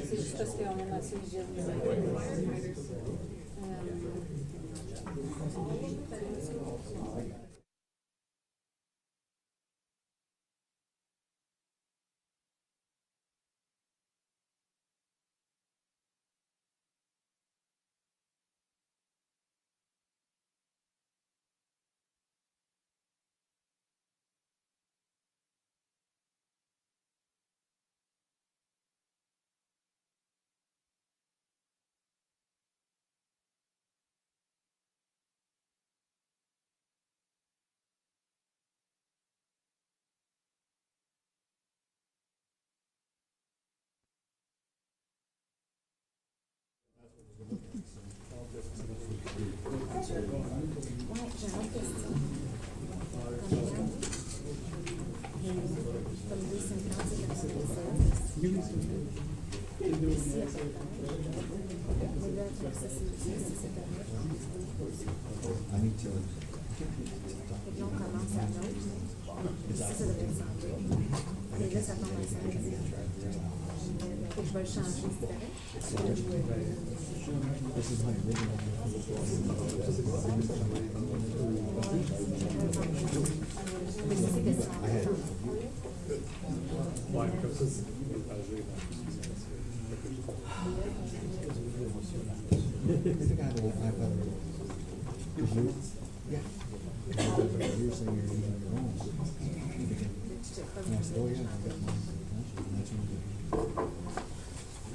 C'est juste parce qu'on est assez jeune. Je vais le changer, c'est correct?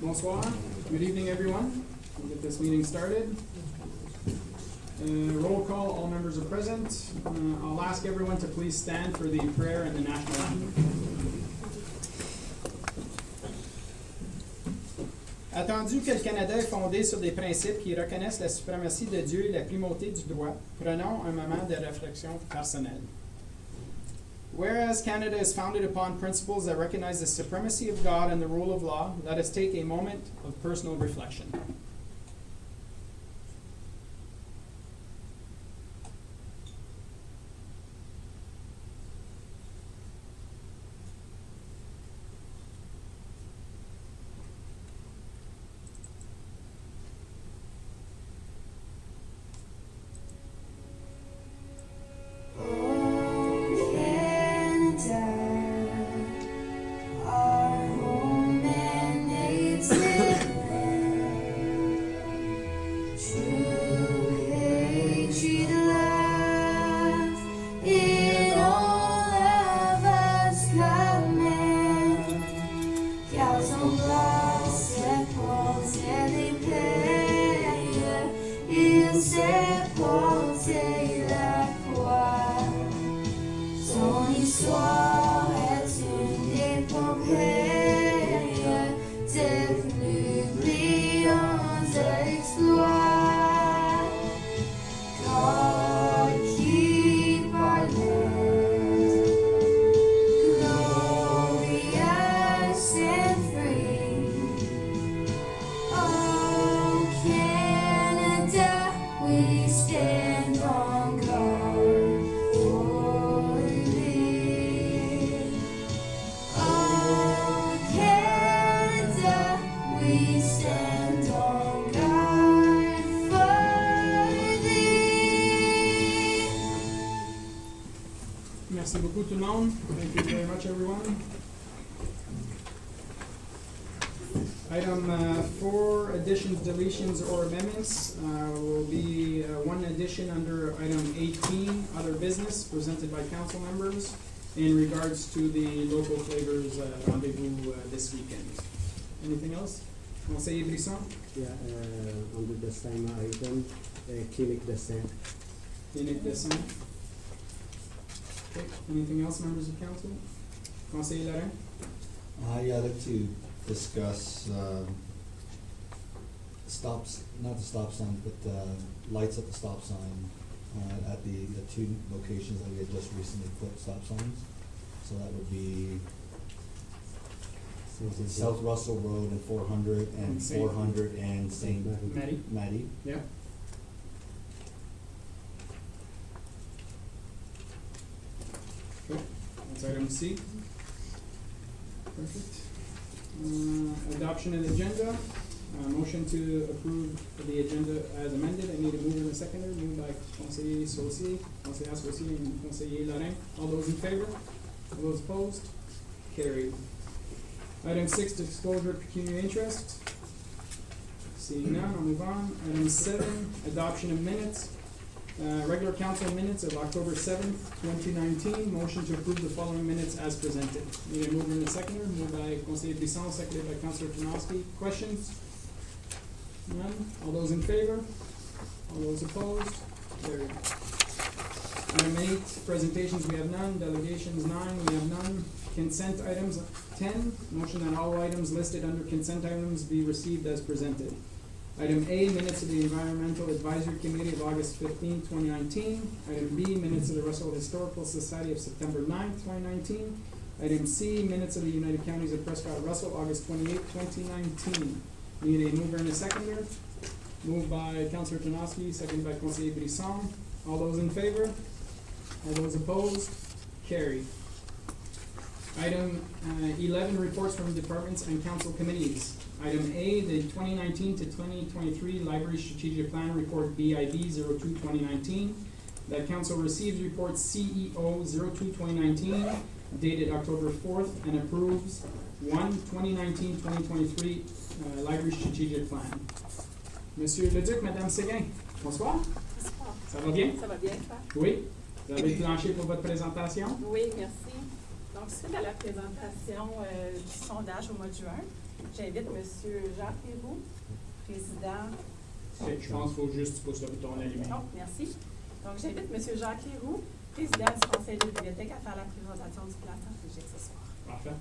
Bonsoir. Good evening, everyone. We'll get this meeting started. Roll call, all members are present. I'll ask everyone to please stand for the prayer and the national anthem. Attendu que le Canada est fondé sur des principes qui reconnaissent la suprématie de Dieu et la primauté du droit, prenons un moment de réflexion personnelle. Whereas Canada is founded upon principles that recognize the supremacy of God and the rule of law, let us take a moment of personal reflection. Merci beaucoup tout le monde. Thank you very much, everyone. Item 4, additions, deletions, or amendments will be one addition under item 18, other business, presented by council members in regards to the local flavors rendezvous this weekend. Anything else? Conseiller Brisson? Yeah, under the same item, clinic descent. Clinic descent. Okay. Anything else, members of council? Conseiller Larin? Yeah, I'd like to discuss stops, not the stop sign, but lights at the stop sign at the two locations that we had just recently put stop signs. So that would be South Russell Road and 400 and 400 and St. Maddie. Yeah. Okay, that's item C. Perfect. Adoption of the agenda. Motion to approve the agenda as amended. I need a mover and a seconder. Moved by conseiller Saucier, conseiller Saucier, and conseiller Lorrain. All those in favor? All those opposed? Carried. Item 6, disclosure of pecuniary interest. Seeing none, I'll move on. Item 7, adoption of minutes. Regular council minutes of October 7th, 2019. Motion to approve the following minutes as presented. Need a mover and a seconder. Moved by conseiller Bisson, seconded by councillor Tanowski. Questions? None. All those in favor? All those opposed? Carried. Item 8, presentations, we have none. Delegations, 9, we have none. Consent items, 10. Motion that all items listed under consent items be received as presented. Item A, minutes of the Environmental Advisory Committee of August 15, 2019. Item B, minutes of the Russell Historical Society of September 9, 2019. Item C, minutes of the United Counties of Prescott-Russell, August 28, 2019. Need a mover and a seconder. Moved by councillor Tanowski, seconded by conseiller Brisson. All those in favor? All those opposed? Carried. Item 11, reports from departments and council committees. Item A, the 2019 to 2023 Library Strategic Plan Report BIB 02-2019. That council receives report CEO 02-2019 dated October 4th and approves 2019-2023 Library Strategic Plan. Monsieur Leduc, Madame Séguin, bonsoir. Bonsoir. Ça va bien? Ça va bien, toi? Oui. Vous avez planché pour votre présentation? Oui, merci. Donc, suite à la présentation du sondage au mois de juin, j'invite M. Jacques Héroux, président. Je pense qu'il faut juste pousser le bouton allumé. Oh, merci. Donc, j'invite M. Jacques Héroux, président du conseil de bibliothèque, à faire la présentation du plan stratégique ce soir. Parfait.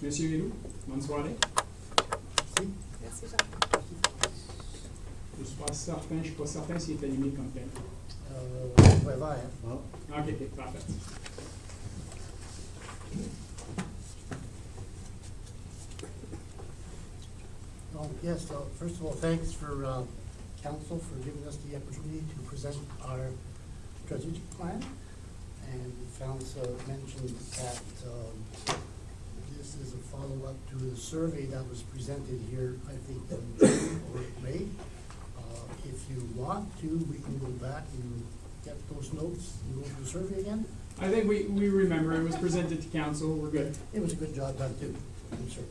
Monsieur Héroux, bonne soirée. Merci. Merci, Jacques. Je suis pas certain, je suis pas certain s'il est allumé comme tel. Ouais, vert. Ah. Ok, parfait. Yes, first of all, thanks for council for giving us the opportunity to present our strategic plan. And the council mentioned that this is a follow-up to the survey that was presented here, I think, in June or May. If you want to, we can go back and get those notes and go through the survey again. I think we remember it was presented to council. We're good. It was a good job done too, I'm sure.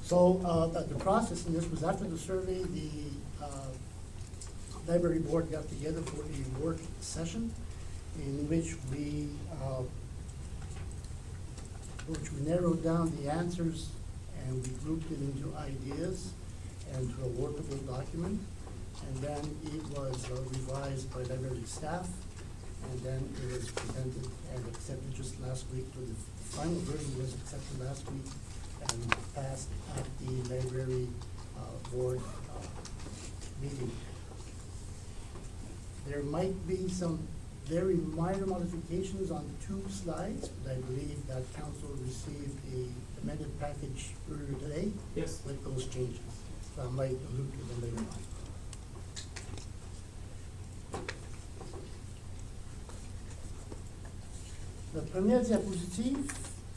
So the process in this was after the survey, the library board got together for a work session in which we narrowed down the answers and we grouped it into ideas and to a workable document. And then it was revised by library staff, and then it was presented and accepted just last week. So the final version was accepted last week and passed at the library board meeting. There might be some very minor modifications on 2 slides, but I believe that council received a amended package earlier today. Yes. With those changes. So I might allude to them later on. La première diapositive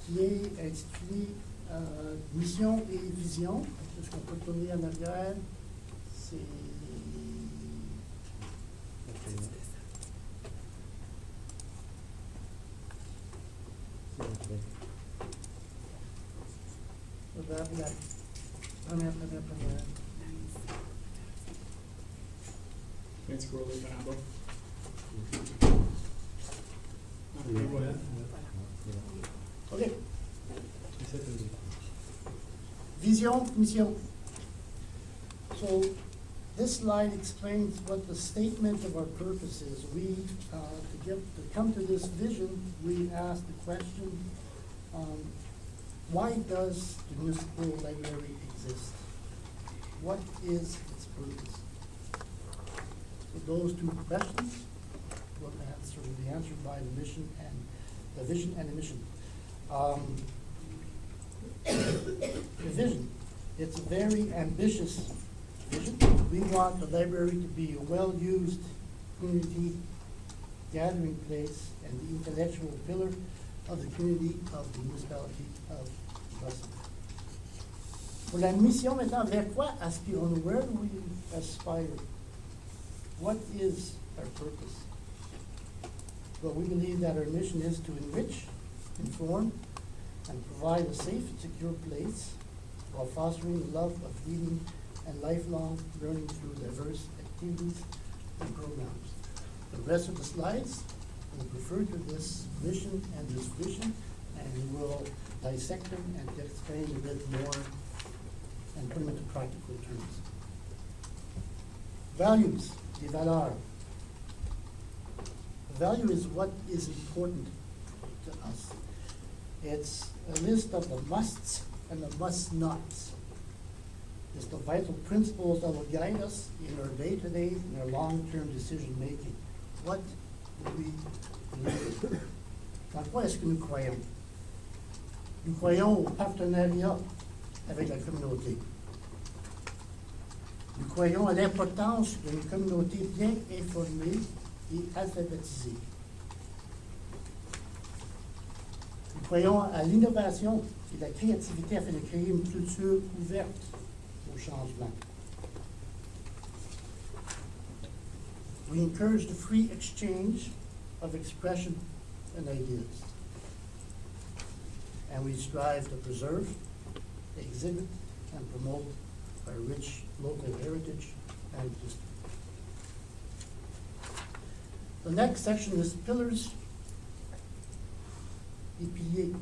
qui est intitulée Mission et vision. Est-ce qu'on peut tourner en arrière? C'est. Première. Let's scroll it down. OK. Vision, mission. So this slide explains what the statement of our purpose is. We, to come to this vision, we asked the question, why does the municipal library exist? What is its purpose? So those 2 questions will be answered by the mission and the vision and the mission. The vision, it's a very ambitious vision. We want the library to be a well-used community gathering place and the intellectual pillar of the community of the municipality of Russell. Pour la mission maintenant, vers quoi aspirons-nous? Where do we aspire? What is our purpose? Well, we believe that our mission is to enrich, inform, and provide a safe and secure place while fostering the love of reading and lifelong learning through diverse activities and programs. The rest of the slides will refer to this mission and this vision, and we will dissect them and explain a bit more and put them into practical terms. Values, des valeurs. Value is what is important to us. It's a list of the musts and the must-nots. It's the vital principles that will guide us in our day-to-day and our long-term decision-making. What do we believe? Dans quoi est-ce que nous croyons? Nous croyons au partenariat avec la communauté. Nous croyons à l'importance d'une communauté bien informée et alphabétisée. Nous croyons à l'innovation et la créativité afin de créer une culture ouverte au changement. We encourage the free exchange of expression and ideas. And we strive to preserve, exhibit, and promote our rich local heritage and history. The next section is pillars et piliers.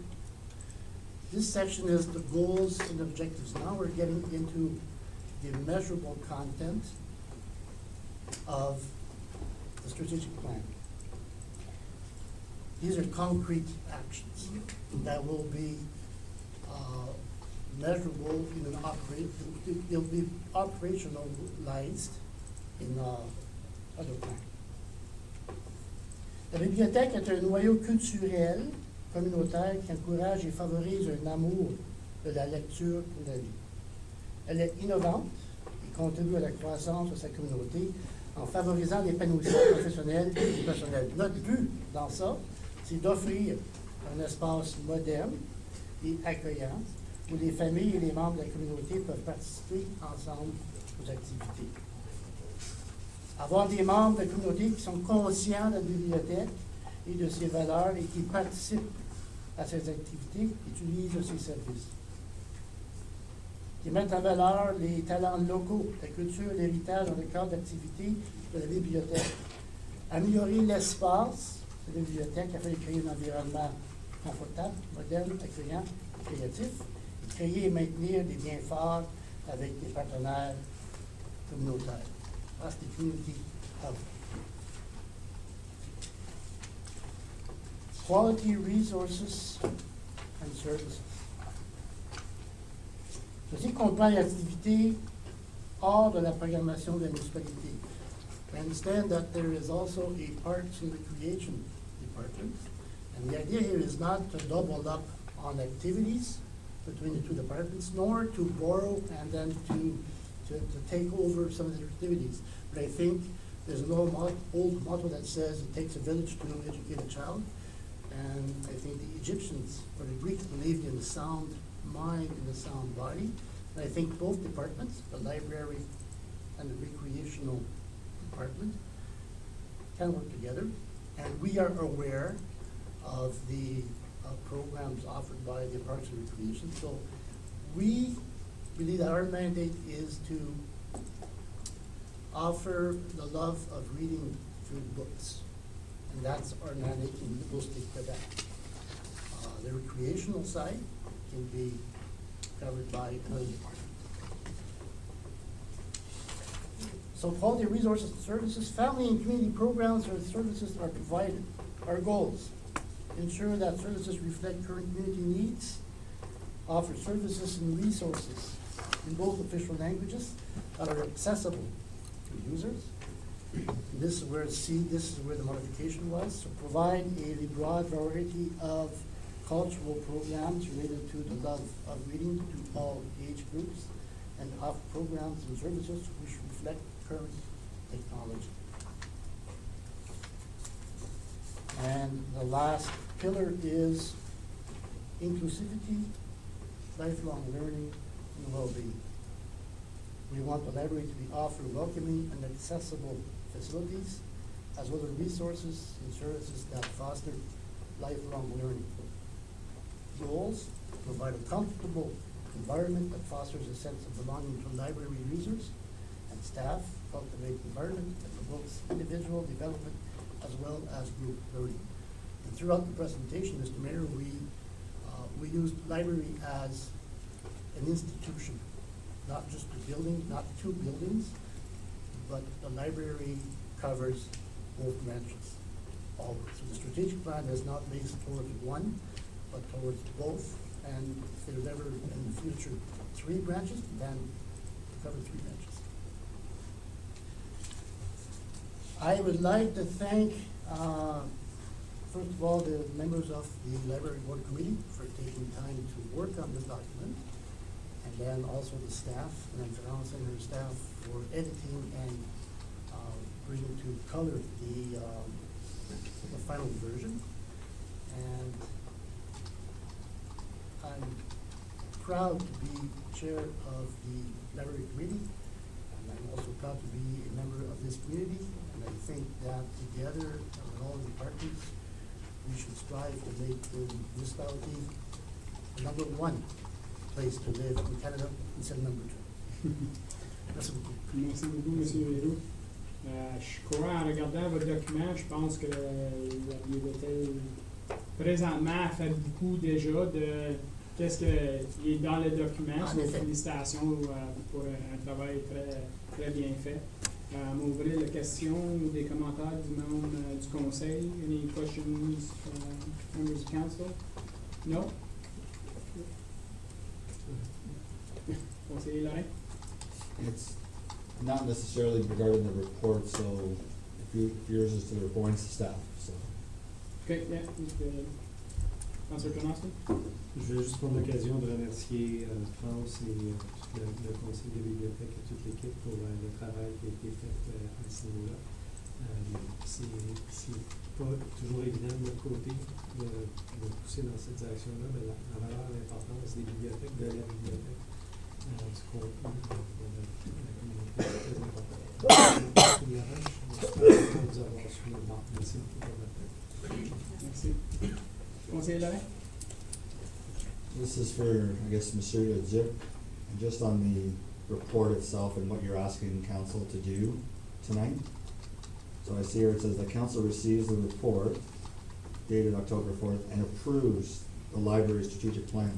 This section is the goals and objectives. Now we're getting into the measurable content of the strategic plan. These are concrete actions that will be measurable in an they'll be operationalized in other plans. La bibliothèque est un noyau culturel communautaire qui encourage et favorise un amour de la lecture pour la vie. Elle est innovante et contribue à la croissance de sa communauté en favorisant l'épanouissement professionnel et personnel. Notre but dans ça, c'est d'offrir un espace moderne et accueillant où les familles et les membres de la communauté peuvent participer ensemble aux activités. Avoir des membres de la communauté qui sont conscients de la bibliothèque et de ses valeurs et qui participent à ses activités, utilisent ses services. Qui mettent en valeur les talents locaux, la culture et l'héritage dans le cadre d'activités de la bibliothèque. Améliorer l'espace de la bibliothèque afin de créer un environnement confortable, moderne, accueillant et créatif. Et créer et maintenir des liens forts avec des partenaires communautaires. That's the community hub. Quality resources and services. Ceci comprend l'activité hors de la programmation de la municipalité. I understand that there is also a Parks and Recreation department, and the idea here is not to double up on activities between the two departments, nor to borrow and then to take over some of the activities. But I think there's an old motto that says it takes a village to educate a child. And I think the Egyptians or the Greeks believed in the sound mind and the sound body. And I think both departments, the library and the recreational department, can work together. And we are aware of the programs offered by the Parks and Recreation. So we believe that our mandate is to offer the love of reading through books. And that's our mandate, and we'll stick to that. The recreational side can be covered by another department. So quality resources and services, family and community programs or services are provided. Our goals: ensure that services reflect current community needs, offer services and resources in both official languages that are accessible to users. This is where the modification was. So provide a broad variety of cultural programs related to the love of reading to all age groups, and offer programs and services which reflect current technology. And the last pillar is inclusivity, lifelong learning, and well-being. We want the library to be offered welcoming and accessible facilities, as well as resources and services that foster lifelong learning. Goals: provide a comfortable environment that fosters a sense of belonging to library users and staff, cultivate an environment that promotes individual development as well as group learning. And throughout the presentation, Mr. Mayor, we used library as an institution, not just a building, not two buildings, but the library covers both branches. Always. So the strategic plan is not based towards one, but towards both. And if there's ever in the future 3 branches, then cover 3 branches. I would like to thank, first of all, the members of the Library Board Committee for taking time to work on this document, and then also the staff, and France and her staff for editing and bringing to color the final version. And I'm proud to be chair of the Library Committee, and I'm also proud to be a member of this community. And I think that together, with all the departments, we should strive to make the municipality the #1 place to live in Canada instead of #2. Merci beaucoup. Merci beaucoup, M. Leroux. Je crois, en regardant votre document, je pense que présentement, fait beaucoup déjà de qu'est-ce qui est dans le document. Félicitations pour un travail très, très bien fait. On va ouvrir la question ou des commentaires du membre du conseil. Any questions from members of council? No? Conseiller Lorrain? It's not necessarily regarding the report, so if yours is to the report, it's the staff, so. Okay, yeah. Councillor Tomasky? Je veux juste prendre l'occasion de remercier France et tout le conseil de bibliothèque et toute l'équipe pour le travail qui a été fait à ce niveau-là. C'est pas toujours évident de notre côté de pousser dans cette direction-là, mais la valeur et l'importance des bibliothèques, de la bibliothèque, du contenu de la communauté, c'est très important. J'espère vous avoir suivi le banc. Merci beaucoup pour votre temps. Merci. Conseiller Lorrain? This is for, I guess, Monsieur Le Duc, and just on the report itself and what you're asking council to do tonight. So I see here it says the council receives the report dated October 4th and approves the library's strategic plan.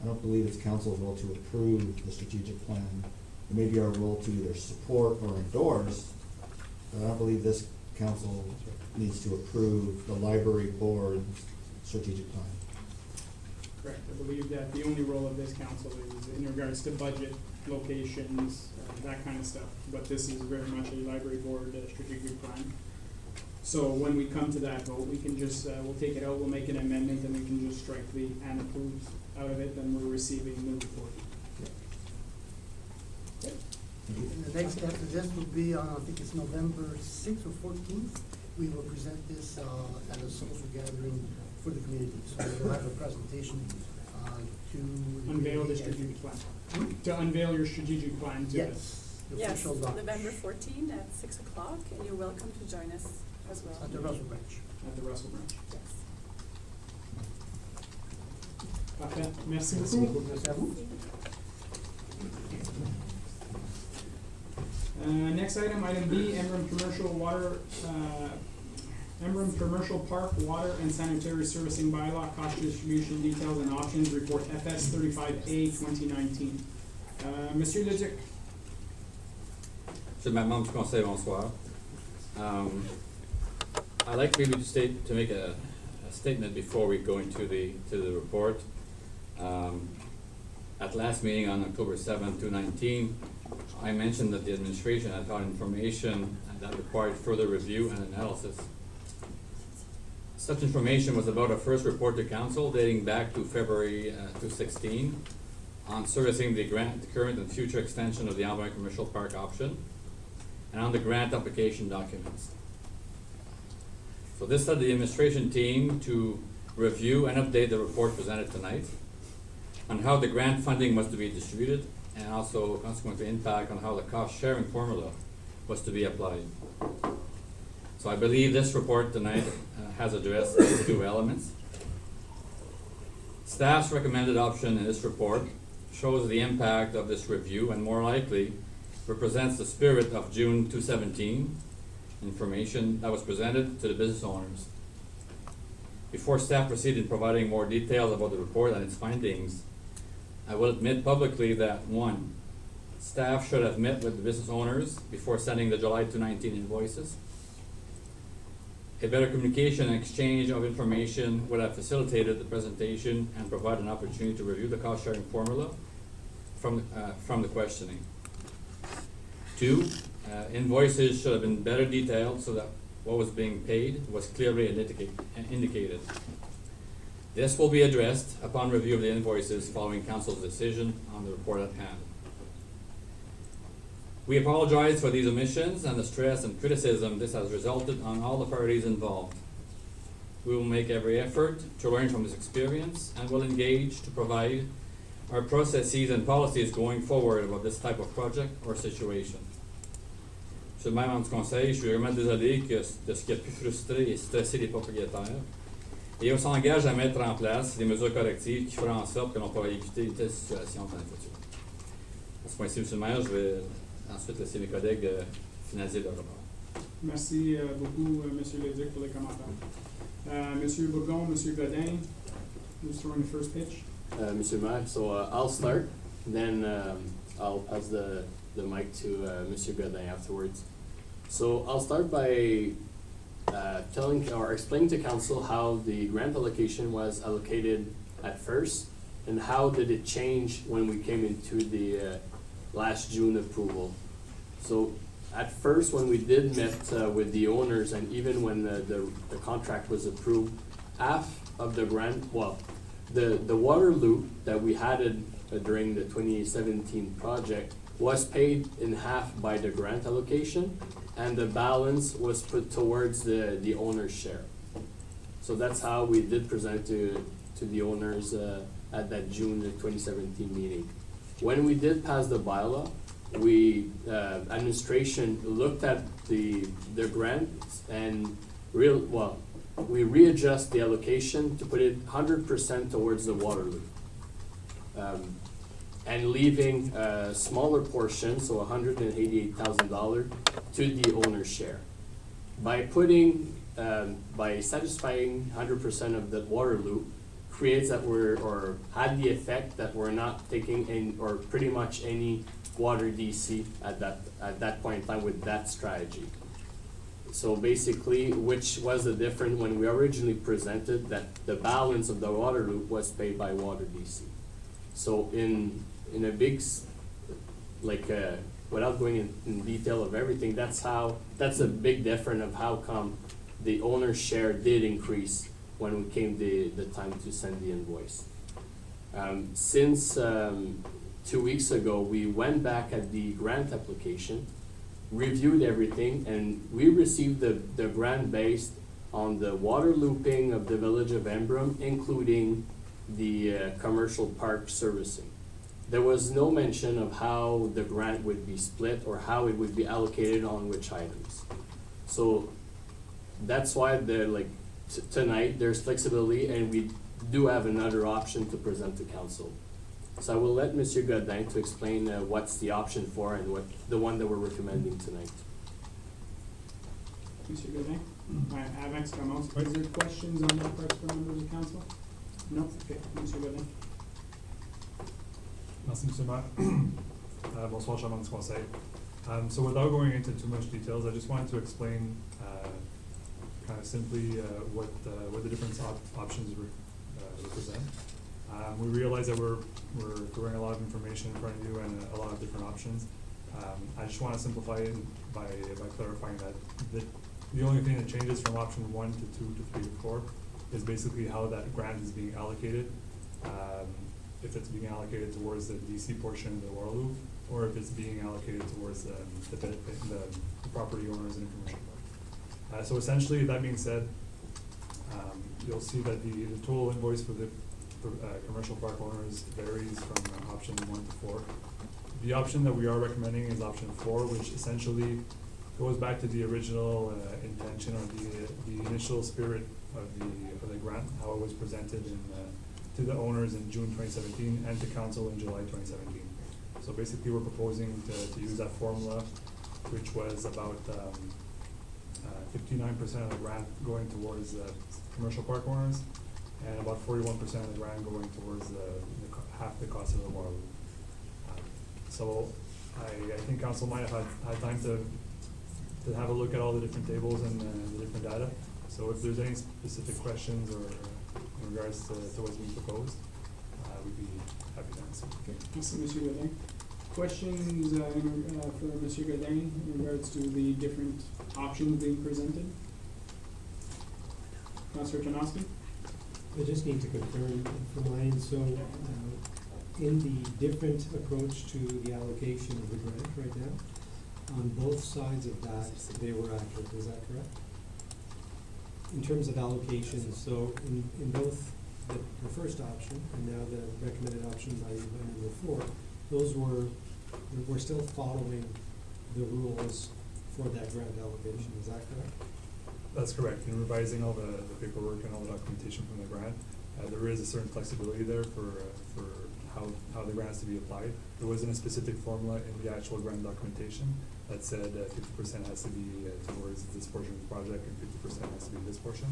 I don't believe it's council's role to approve the strategic plan. It may be our role to either support or endorse, but I don't believe this council needs to approve the library board's strategic plan. Correct. I believe that the only role of this council is in regards to budget, locations, that kind of stuff. But this is very much a library board strategic plan. So when we come to that vote, we can just, we'll take it out, we'll make an amendment, and we can just strike the "and approves" out of it, and we're receiving the report. Okay. And the next step to this will be on, I think it's November 6th or 14th. We will present this at a social gathering for the community. So we'll have a presentation to Unveil the strategic plan. To unveil your strategic plan to Yes, the Yes, official launch November 14 at 6 o'clock, and you're welcome to join us as well. at the Russell Branch. at the Russell Branch. Yes. Parfait. Merci Merci beaucoup. beaucoup. Merci à vous. Next item, item B, Embrun Commercial Park Water and Sanitary Servicing Bylaw, Cost Distribution Details and Options, Report FS 35A 2019. Monsieur Le Duc. Monsieur le membre du conseil, bonsoir. I'd like maybe to make a statement before we go into the report. At last meeting on October 7th, 2019, I mentioned that the administration had found information that required further review and analysis. Such information was about a first report to council dating back to February 2016 on servicing the current and future extension of the Embrun Commercial Park option, and on the grant application documents. So this led the administration team to review and update the report presented tonight on how the grant funding was to be distributed and also consequently impact on how the cost sharing formula was to be applied. So I believe this report tonight has addressed these two elements. Staff's recommended option in this report shows the impact of this review and more likely represents the spirit of June 2017 information that was presented to the business owners. Before staff proceed in providing more details about the report and its findings, I will admit publicly that 1, staff should have met with the business owners before sending the July 2019 invoices. A better communication and exchange of information would have facilitated the presentation and provided an opportunity to review the cost sharing formula from the questioning. 2, invoices should have been better detailed so that what was being paid was clearly indicated. This will be addressed upon review of the invoices following council's decision on the report at hand. We apologize for these omissions and the stress and criticism this has resulted on all the parties involved. We will make every effort to learn from this experience and will engage to provide our processes and policies going forward about this type of project or situation. Monsieur le maire, membre du conseil, je suis vraiment désolé de ce qui a pu frustrer et stresser les propriétaires. Et on s'engage à mettre en place des mesures correctives qui feront en sorte que l'on pourra éviter une telle situation dans le futur. À ce point-ci, monsieur le maire, je vais ensuite laisser mes collègues finaliser leur rapport. Merci beaucoup, Monsieur Leduc, pour les commentaires. Monsieur Bourgon, Monsieur Godin, who's throwing the first pitch? Monsieur le maire, so I'll start, then I'll pass the mic to Monsieur Godin afterwards. So I'll start by telling or explaining to council how the grant allocation was allocated at first and how did it change when we came into the last June approval. So at first, when we did met with the owners and even when the contract was approved, half of the grant, well, the water loop that we had during the 2017 project was paid in half by the grant allocation, and the balance was put towards the owner's share. So that's how we did present to the owners at that June 2017 meeting. When we did pass the bylaw, we administration looked at the grant and we readjust the allocation to put it 100% towards the water loop. And leaving a smaller portion, so $188,000 to the owner's share. By satisfying 100% of the water loop, creates that had the effect that we're not taking in or pretty much any water DC at that point in time with that strategy. So basically, which was the difference when we originally presented that the balance of the water loop was paid by water DC. So in a big, without going in detail of everything, that's a big difference of how come the owner's share did increase when we came the time to send the invoice. Since 2 weeks ago, we went back at the grant application, reviewed everything, and we received the grant based on the water looping of the village of Embrun, including the commercial park servicing. There was no mention of how the grant would be split or how it would be allocated on which items. So that's why tonight there's flexibility and we do have another option to present to council. So I will let Monsieur Godin to explain what's the option for and what the one that we're recommending tonight. Monsieur Godin? Avant que tu commences, is there questions on that part from members of council? No? Okay, Monsieur Godin. Merci, Monsieur le Maire. Bonsoir, chers membres du conseil. So without going into too much details, I just wanted to explain kind of simply what the different options represent. We realize that we're throwing a lot of information in front of you and a lot of different options. I just want to simplify it by clarifying that the only thing that changes from option 1 to 2 to 3 to 4 is basically how that grant is being allocated. If it's being allocated towards the DC portion of the water loop, or if it's being allocated towards the property owners in a commercial park. So essentially, that being said, You'll see that the total invoice for the commercial park owners varies from option 1 to 4. The option that we are recommending is option 4, which essentially goes back to the original intention or the initial spirit of the grant, how it was presented to the owners in June 2017 and to council in July 2017. So basically, we're proposing to use that formula, which was about 59% of the grant going towards commercial park owners, and about 41% of the grant going towards half the cost of the water loop. So I think council might have had time to have a look at all the different tables and the different data. So if there's any specific questions or in regards to what's being proposed, we'd be happy to answer. Okay, thanks, Monsieur Godin. Questions for Monsieur Godin in regards to the different options being presented? Councillor Janowski? I just need to confirm from my end, so in the different approach to the allocation of the grant right now, on both sides of that, they were accurate, is that correct? In terms of allocation, so in both the first option and now the recommended option by number 4, those we're still following the rules for that grant allocation, is that correct? That's correct. In revising all the paperwork and all the documentation from the grant, there is a certain flexibility there for how the grant is to be applied. There wasn't a specific formula in the actual grant documentation that said 50% has to be towards this portion of the project and 50% has to be this portion.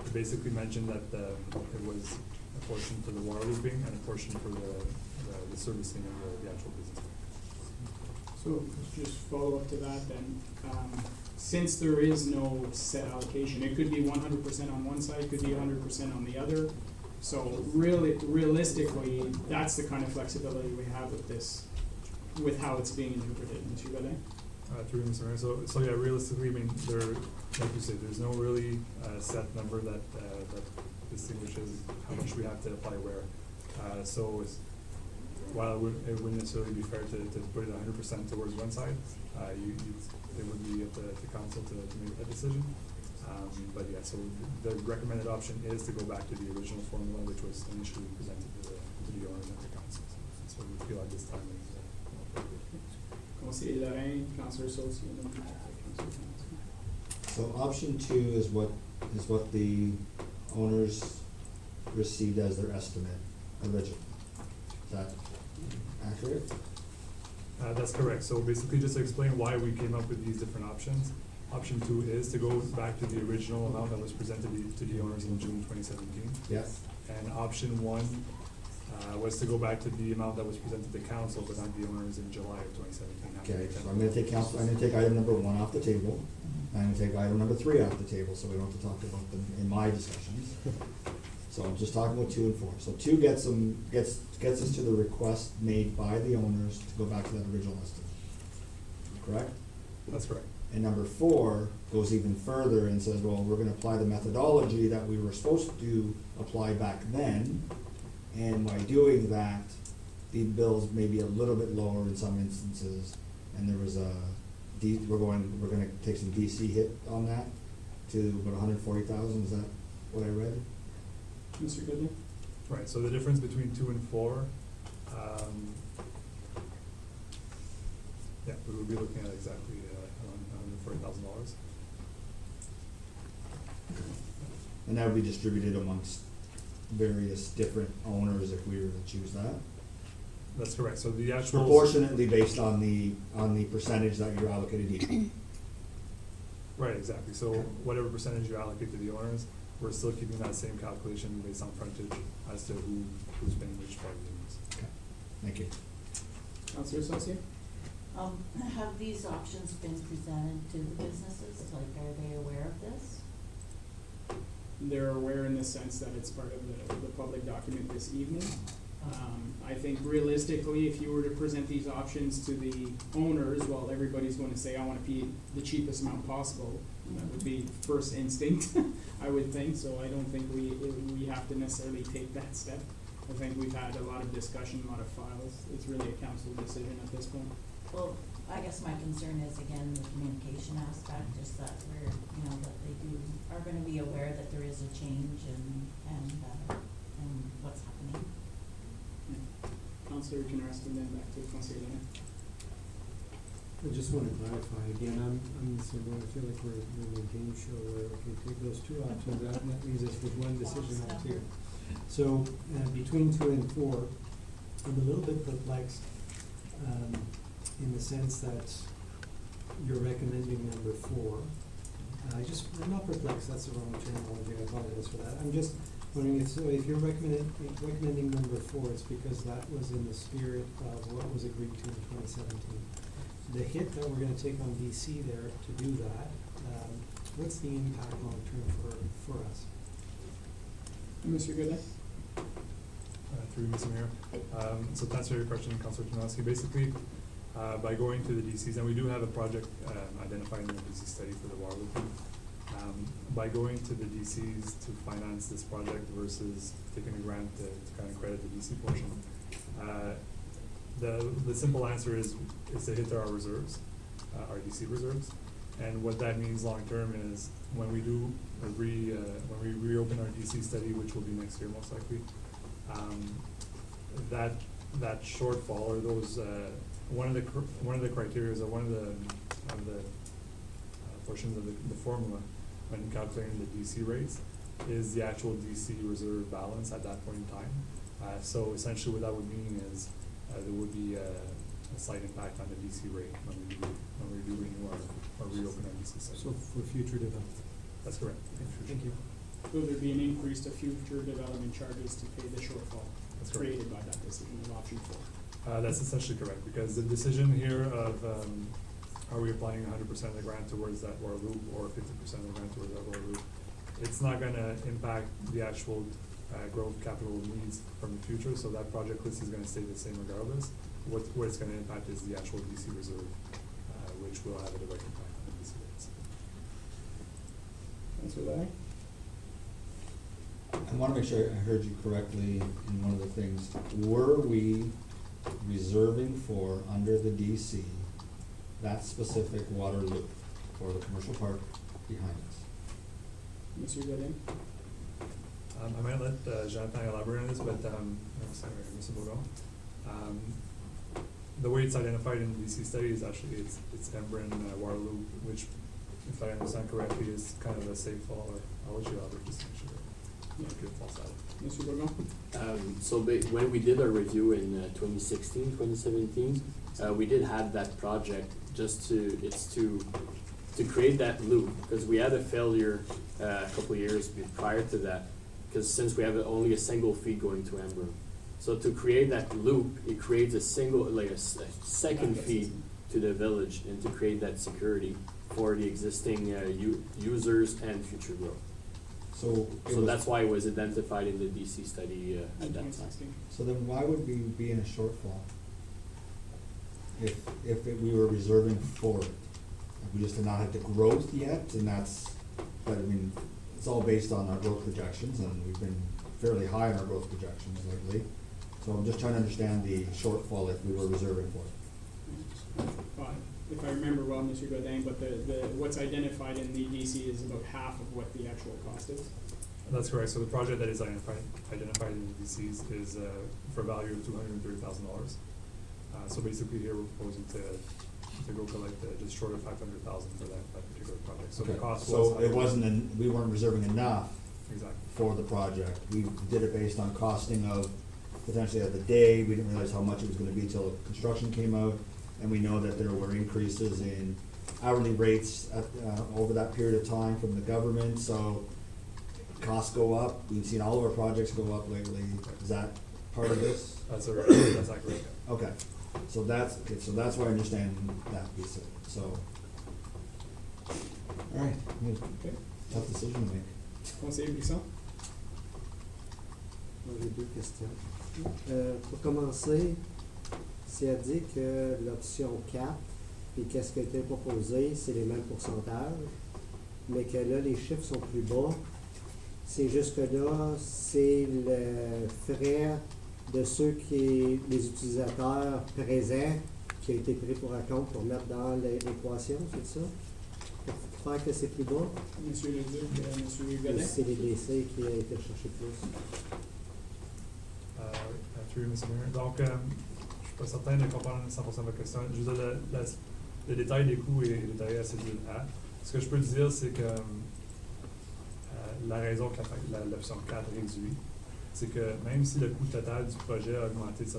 It basically mentioned that it was a portion for the water looping and a portion for the servicing of the actual business. So just follow up to that then. Since there is no set allocation, it could be 100% on one side, could be 100% on the other. So realistically, that's the kind of flexibility we have with this, with how it's being interpreted. Mr. Godin? Through Mr. Mayor. So yeah, realistically, I mean, like you said, there's no really set number that distinguishes how much we have to apply where. So while it wouldn't necessarily be fair to put it 100% towards one side, it would be up to council to make that decision. But yeah, so the recommended option is to go back to the original formula, which was initially presented to the owners and the council. So that's what we feel like this time is Conseiller Lorrain, Councillor Saucier, and then So option 2 is what the owners received as their estimate originally. Is that accurate? That's correct. So basically, just to explain why we came up with these different options. Option 2 is to go back to the original amount that was presented to the owners in June 2017. Yes. And option 1 was to go back to the amount that was presented to council, but not the owners in July of 2017. Okay, so I'm gonna take item number 1 off the table. I'm gonna take item number 3 off the table, so we don't have to talk about them in my discussions. So I'm just talking about 2 and 4. So 2 gets us to the request made by the owners to go back to that original estimate. Correct? That's correct. And number 4 goes even further and says, well, we're gonna apply the methodology that we were supposed to apply back then. And by doing that, the bills may be a little bit lower in some instances. And there was we're gonna take some DC hit on that to about 140,000. Is that what I read? Mr. Goodley? Right, so the difference between 2 and 4, yeah, we would be looking at exactly around $140,000. And that would be distributed amongst various different owners if we were to choose that. That's correct. So the actual Proportionately based on the percentage that you're allocated each. right, exactly. So whatever percentage you allocate to the owners, we're still keeping that same calculation based on frontage as to who's paying which part of the units. Okay, thank you. Councillor Saucier? Have these options been presented to the businesses? Like, are they aware of this? They're aware in the sense that it's part of the public document this evening. I think realistically, if you were to present these options to the owners, well, everybody's going to say, I want to pay the cheapest amount possible. That would be first instinct, I would think. So I don't think we have to necessarily take that step. I think we've had a lot of discussion, a lot of files. It's really a council decision at this point. Well, I guess my concern is, again, the communication aspect, just that we're, you know, that they are gonna be aware that there is a change and what's happening. Councillor Kinarski, then back to Conseil. I just want to clarify again, I'm the same way. I feel like we're in a game show where, okay, take those two options out, and that leaves us with one decision out here. So, between 2 and 4, I'm a little bit perplexed, in the sense that you're recommending number 4. I'm not perplexed, that's the wrong terminology, I apologize for that. I'm just wondering if you're recommending number 4, it's because that was in the spirit of what was agreed to in 2017. The hit that we're gonna take on DC there to do that, what's the impact long term for us? Mr. Goodley? Through Mr. Mayor. So to answer your question, Councilor Kinowski, basically, by going to the DCs, and we do have a project identified in the DC study for the water loop. By going to the DCs to finance this project versus taking a grant to kind of credit the DC portion, the simple answer is to hit our reserves, our DC reserves. And what that means long term is when we do when we reopen our DC study, which will be next year most likely, that shortfall or those one of the criteria or one of the portions of the formula when calculating the DC rates is the actual DC reserve balance at that point in time. So essentially what that would mean is there would be a slight impact on the DC rate when we do renew or reopen our DC study. So for future development? That's correct. Thank you. Will there be an increase to future development charges to pay the shortfall That's correct. created by that decision of option 4? That's essentially correct, because the decision here of are we applying 100% of the grant towards that water loop or 50% of the grant towards that water loop, it's not going to impact the actual growth capital needs from the future, so that project list is going to stay the same regardless. What it's going to impact is the actual DC reserve, which will have a direct impact on the DC rates. Councillor Larry? I want to make sure I heard you correctly in one of the things. Were we reserving for, under the DC, that specific water loop for the commercial park behind us? Mr. Godin? I might let Jonathan elaborate on this, but sorry, Mr. Boudon. The way it's identified in the DC study is actually it's Embrun water loop, which, if I understand correctly, is kind of a safe fall. Or I'll let you elaborate just to make sure. Good false out. Mr. Boudon? So when we did our review in 2016, 2017, we did have that project just to create that loop, because we had a failure a couple of years prior to that, because since we have only a single feed going to Embrun. So to create that loop, it creates a second feed to the village and to create that security for the existing users and future growth. So That's why it was identified in the DC study at that time. So then why would we be in a shortfall if we were reserving for it? We just did not have the growth yet, and but I mean, it's all based on our growth projections, and we've been fairly high in our growth projections lately. So I'm just trying to understand the shortfall if we were reserving for it. If I remember well, Mr. Godin, but what's identified in the DC is about half of what the actual cost is. That's correct. So the project that is identified in the DCs is for a value of $230,000. So basically here we're proposing to go collect just short of $500,000 for that particular project. So Okay. the cost So was it wasn't, we weren't reserving enough exactly for the project. We did it based on costing of potentially of the day. We didn't realize how much it was gonna be till construction came out. And we know that there were increases in hourly rates over that period of time from the government, so costs go up. We've seen all of our projects go up lately. Is that part of this? that's accurate. Okay, so that's why I understand that piece of it, so. All right, Okay. tough decision to make. Conseiller Brisson? J'ai deux questions. Pour commencer, si elle dit que l'option 4, puis qu'est-ce qui a été proposé, c'est les mêmes pourcentages, mais que là, les chiffres sont plus bas, c'est juste que là, c'est le frais de ceux les utilisateurs présents qui a été pris pour un compte pour mettre dans l'équation, c'est ça? Pour faire que c'est plus bas? Monsieur Leduc, Monsieur Ou Godin. c'est les DC qui a été cherché plus? Oui, M. Mayor. Donc, je ne suis pas certain de comprendre 100% votre question. Je veux dire, le détail des coûts est détaillé à cédule A. Ce que je peux dire, c'est que la raison que l'option 4 réduit, c'est que même si le coût total du projet a augmenté de 7%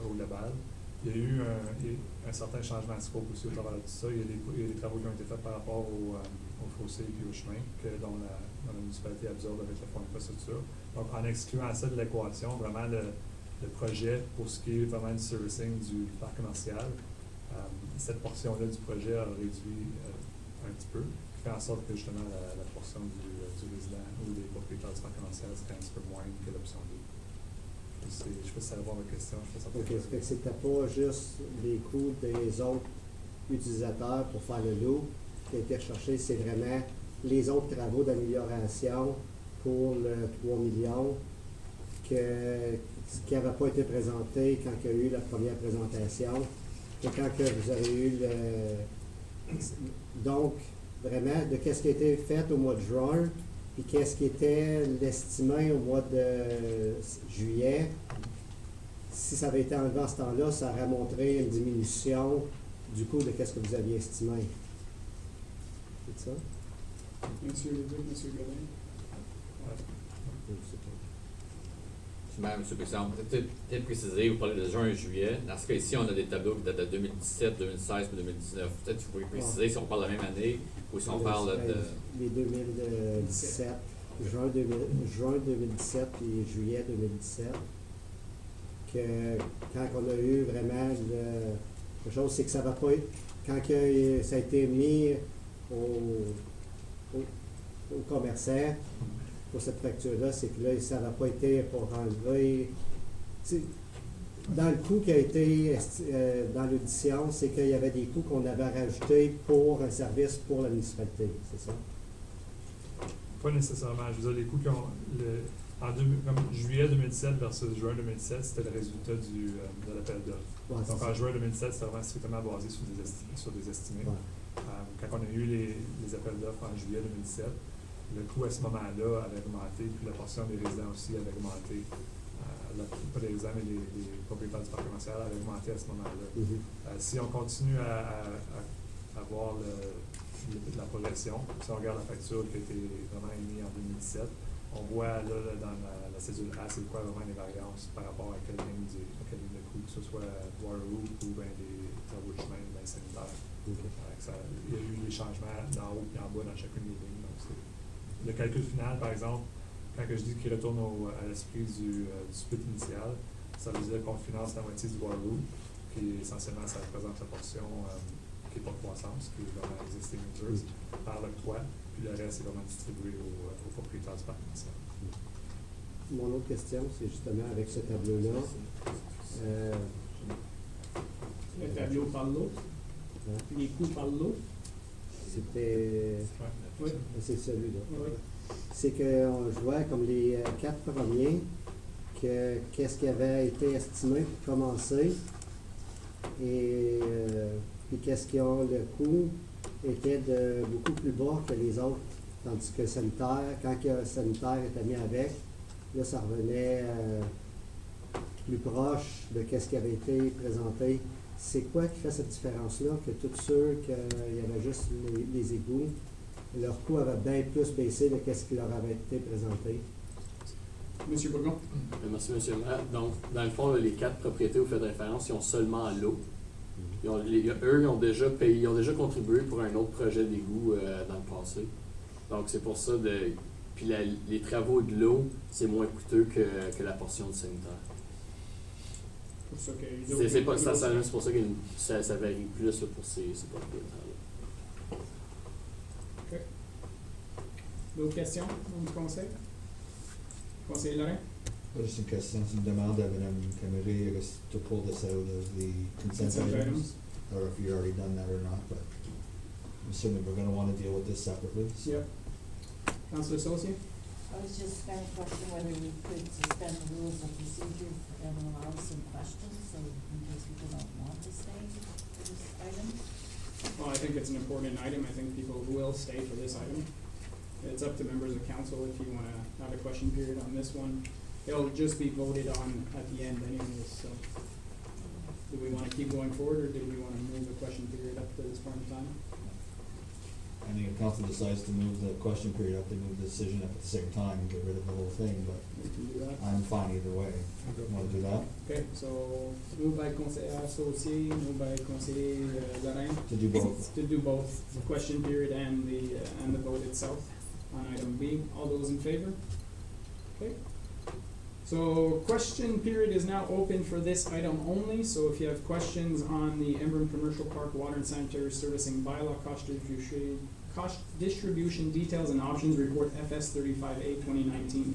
au global, il y a eu un certain changement de scope aussi au travers de tout ça. Il y a des travaux qui ont été faits par rapport au fossé et au chemin dont la municipalité absorbe avec le fonds d'infrastructure. Donc, en excluant ça de l'équation, vraiment le projet, pour ce qui est vraiment du servicing du parc commercial, cette portion-là du projet a réduit un petit peu, qui fait en sorte que justement la portion du résident ou des propriétaires du parc commercial serait un petit peu moins que l'option 2. Je ne sais pas si ça répond à votre question. OK, ça fait que c'était pas juste les coûts des autres utilisateurs pour faire le lot qui a été recherché, c'est vraiment les autres travaux d'amélioration pour le 3 millions qui n'avait pas été présenté quand il y a eu la première présentation. Et quand que vous avez eu donc, vraiment, de qu'est-ce qui a été fait au mois de juin, puis qu'est-ce qui était l'estimé au mois de juillet, si ça avait été enlevé en ce temps-là, ça aurait montré une diminution du coût de qu'est-ce que vous aviez estimé. C'est ça? Monsieur Leduc, Monsieur Godin. Madame, M. le Président, peut-être préciser, vous parlez de juin et juillet. Dans ce cas-ci, on a des tableaux qui datent de 2017, 2016 et 2019. Peut-être que vous pouvez préciser si on parle de la même année ou si on parle de... Les 2017, juin 2017 et juillet 2017, que quand on a eu vraiment la chose, c'est que ça va pas être... Quand ça a été mis au commerçant, pour cette facture-là, c'est que là, ça n'a pas été pour enlever. Dans le coût qui a été dans l'audition, c'est qu'il y avait des coûts qu'on avait rajoutés pour un service pour la municipalité, c'est ça? Pas nécessairement. Je veux dire, les coûts qui ont. Comme juillet 2017 versus juin 2017, c'était le résultat de l'appel d'offres. Ouais, donc en juin 2017, c'était vraiment strictement basé sur des estimés. Ouais. Quand on a eu les appels d'offres en juillet 2017, le coût à ce moment-là avait augmenté, puis la portion des résidents aussi avait augmenté. Pas les résidents, mais les propriétaires du parc commercial avaient augmenté à ce moment-là. Si on continue à voir la progression, si on regarde la facture qui a été vraiment émise en 2017, on voit là dans la cédule A, c'est quoi vraiment les variances par rapport à quelle ligne de coût, que ce soit water route ou bien des travaux de chemin, bien sanitaires. Il y a eu des changements d'en haut et en bas dans chacune des lignes. Donc le calcul final, par exemple, quand je dis qu'il retourne à l'esprit du split initial, ça veut dire qu'on finance la moitié du water route, qui essentiellement ça représente la portion qui n'est pas de croissance, qui est vraiment existing users, par l'octroi, puis le reste est vraiment distribué aux propriétaires du parc commercial. Mon autre question, c'est justement avec ce tableau-là. Le tableau par l'autre. Les coûts par l'autre. C'était. Oui. C'est celui-là. Oui. C'est que je vois comme les 4 premiers, qu'est-ce qui avait été estimé pour commencer, et puis qu'est-ce qui a le coût était de beaucoup plus bas que les autres. Tandis que sanitaire, quand le sanitaire était mis avec, là, ça revenait plus proche de qu'est-ce qui avait été présenté. C'est quoi qui fait cette différence-là, que tous ceux qu'il y avait juste les égouts, leur coût avait bien plus baissé de ce qui leur avait été présenté? Monsieur Bourgon. Merci, M. le maire. Donc, dans le fond, là, les 4 propriétés où vous faites référence, ils ont seulement l'eau. Eux, ils ont déjà payé, ils ont déjà contribué pour un autre projet d'égout dans le passé. Donc, c'est pour ça puis les travaux de l'eau, c'est moins coûteux que la portion du sanitaire. C'est pour ça que ça varie plus là, pour ces propriétaires-là. OK. D'autres questions du conseil? Conseiller Lorrain? Just une question, c'est une demande à Mme Camry, I guess, to pull this out of the consent items, or if you've already done that or not, but I'm assuming we're gonna wanna deal with this separately, so. Yep. Councilor Saucier? I was just going to question whether we could suspend the rules of procedure and allow some questions, so in case people don't want to stay. think it's an important item. I think people will stay for this item. It's up to members of council if you wanna have a question period on this one. It'll just be voted on at the end anyways, so. Do we wanna keep going forward, or do we wanna move the question period up to this point in time? I think if council decides to move the question period up, they move the decision up at the same time and get rid of the whole thing, but We can do that. I'm fine either way. Wanna do that? Okay, so moved by conseiller associé, moved by conseiller Lorrain. To do both. To do both, the question period and the vote itself on item B. All those in favor? Okay. So question period is now open for this item only, so if you have questions on the Embrun Commercial Park Water and Sanitary Servicing Bylaw, cost distribution details and options, report FS 35A 2019.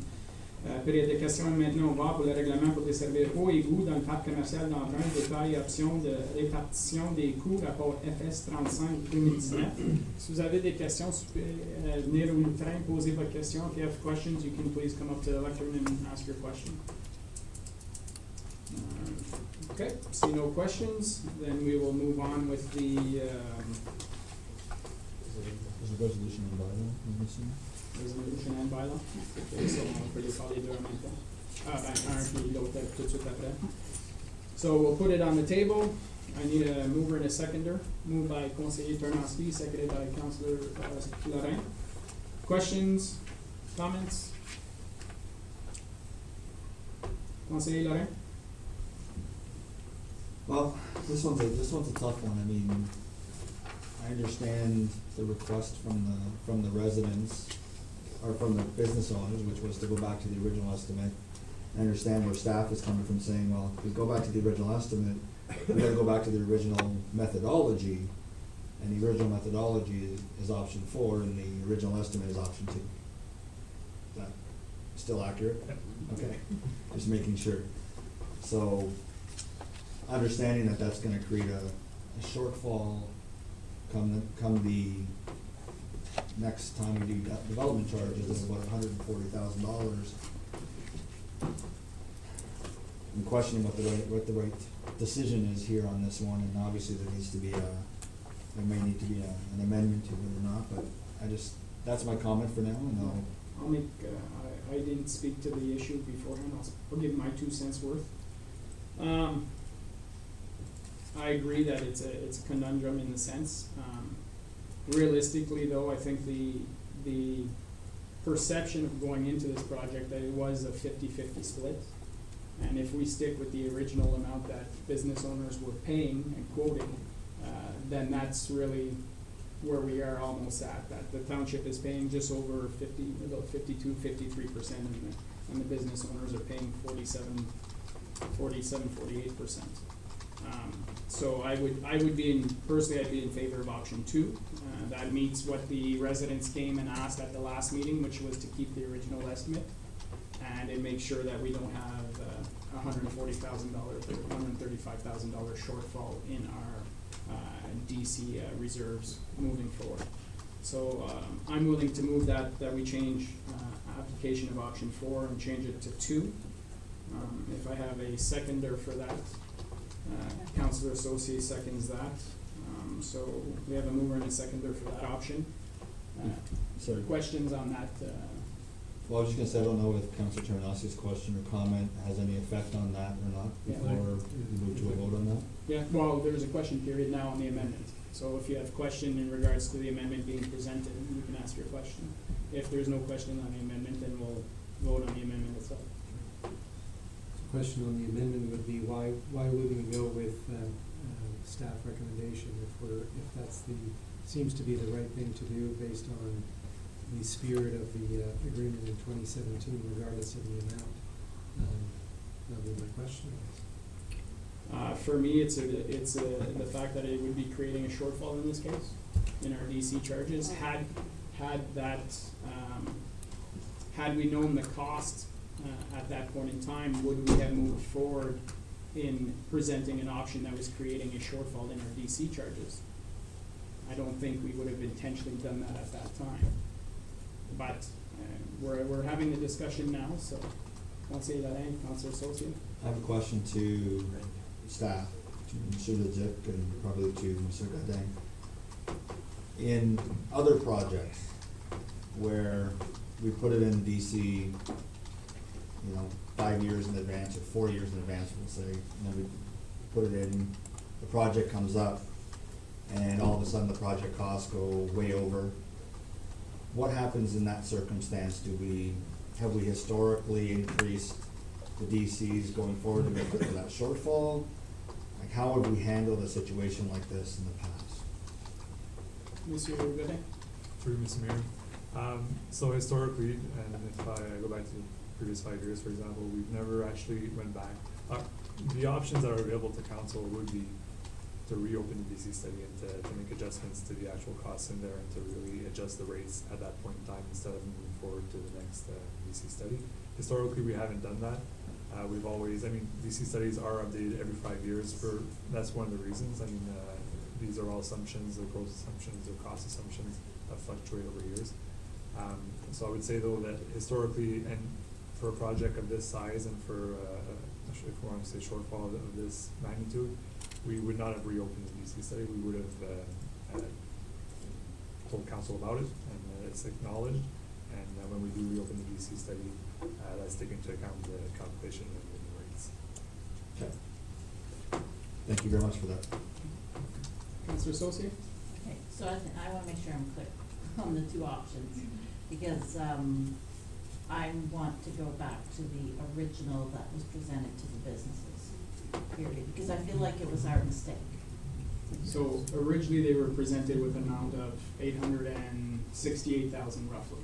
Période de questions est maintenant ouverte pour le règlement pour des services eau et goût dans le parc commercial d'Embrun, détail et options de répartition des coûts, rapport FS 35 2019. Si vous avez des questions, venir au train, poser votre question. If you have questions, you can please come up to the lectern and ask your question. Okay, see no questions, then we will move on with the, There's a resolution in bylaw, I'm assuming. Resolution and bylaw. Okay, so on peut les faire les deux en même temps. Ah, ben, un puis l'autre tout de suite après. So we'll put it on the table. I need a mover and a seconder. Moved by Conseiller Tarnowski, seconded by Councillor Lorrain. Questions, comments? Conseiller Lorrain? Well, this one's a tough one. I mean, I understand the request from the residents, or from the business owners, which was to go back to the original estimate. I understand where staff is coming from saying, well, if we go back to the original estimate, we gotta go back to the original methodology, and the original methodology is option 4, and the original estimate is option 2. Is that still accurate? Okay, just making sure. So, understanding that that's gonna create a shortfall come the next time we do development charges of about $140,000. I'm questioning what the right decision is here on this one, and obviously there may need to be an amendment to it or not, but that's my comment for now, and I'll make, I didn't speak to the issue beforehand, I'll give my 2 cents worth. I agree that it's a conundrum in the sense. Realistically though, I think the perception of going into this project that it was a 50-50 split. And if we stick with the original amount that business owners were paying and quoting, then that's really where we are almost at. That the township is paying just over 52-53%, and the business owners are paying 48%. So I would be personally I'd be in favor of option 2. That meets what the residents came and asked at the last meeting, which was to keep the original estimate, and it makes sure that we don't have $140,000 or $135,000 shortfall in our DC reserves moving forward. So I'm willing to move that we change application of option 4 and change it to 2. If I have a seconder for that, Councillor Associé seconds that. So we have a mover and a seconder for that option. Sorry. Questions on that? well, I was just gonna say, I don't know if Councilor Tarnowski's question or comment has any effect on that or not, Yeah. before we move to a vote on that. Yeah, well, there's a question period now on the amendment. So if you have a question in regards to the amendment being presented, you can ask your question. If there's no question on the amendment, then we'll vote on the amendment itself. The question on the amendment would be why wouldn't we go with staff recommendation if that's seems to be the right thing to do based on the spirit of the agreement in 2017, regardless of the amount? That would be my question. For me, it's the fact that it would be creating a shortfall in this case, in our DC charges. Had we known the cost at that point in time, would we have moved forward in presenting an option that was creating a shortfall in our DC charges? I don't think we would have intentionally done that at that time. But we're having the discussion now, so Councillor Lorrain, Councillor Associé. I have a question to staff, to Mr. Leduc and probably to Mr. Godin. in other projects where we put it in DC, 5 years in advance or 4 years in advance, we'll say, and then we put it in, the project comes up, and all of a sudden the project costs go way over. What happens in that circumstance? Have we historically increased the DCs going forward to make up for that shortfall? Like, how would we handle a situation like this in the past? Monsieur Godet? Through Mr. Mayor. So historically, and if I go back to the previous 5 years, for example, we've never actually went back. The options that are available to council would be to reopen the DC study and to make adjustments to the actual costs in there and to really adjust the rates at that point in time instead of moving forward to the next DC study. Historically, we haven't done that. We've always, DC studies are updated every 5 years that's one of the reasons. These are all assumptions, they're growth assumptions, they're cost assumptions that fluctuate over years. So I would say though that historically, and for a project of this size and for, if we want to say shortfall of this magnitude, we would not have reopened the DC study. We would have told council about it, and it's acknowledged. And when we do reopen the DC study, that's taken into account the calculation of the rates. Okay. Thank you very much for that. Councillor Saucier? Okay, so I want to make sure I'm clear on the two options, because I want to go back to the original that was presented to the businesses, period, because I feel like it was our mistake. So originally they were presented with an amount of 868,000 roughly.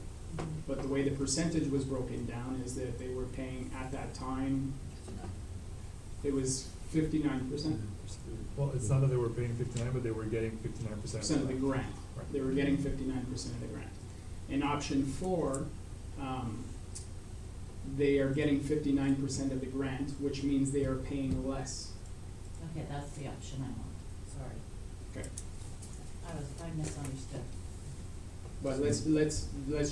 But the way the percentage was broken down is that they were paying at that time, it was 59%. Well, it's not that they were paying 59, but they were getting 59% Of the grant. Right. They were getting 59% of the grant. In option 4, they are getting 59% of the grant, which means they are paying less. Okay, that's the option I want, sorry. Okay. I misunderstood. But let's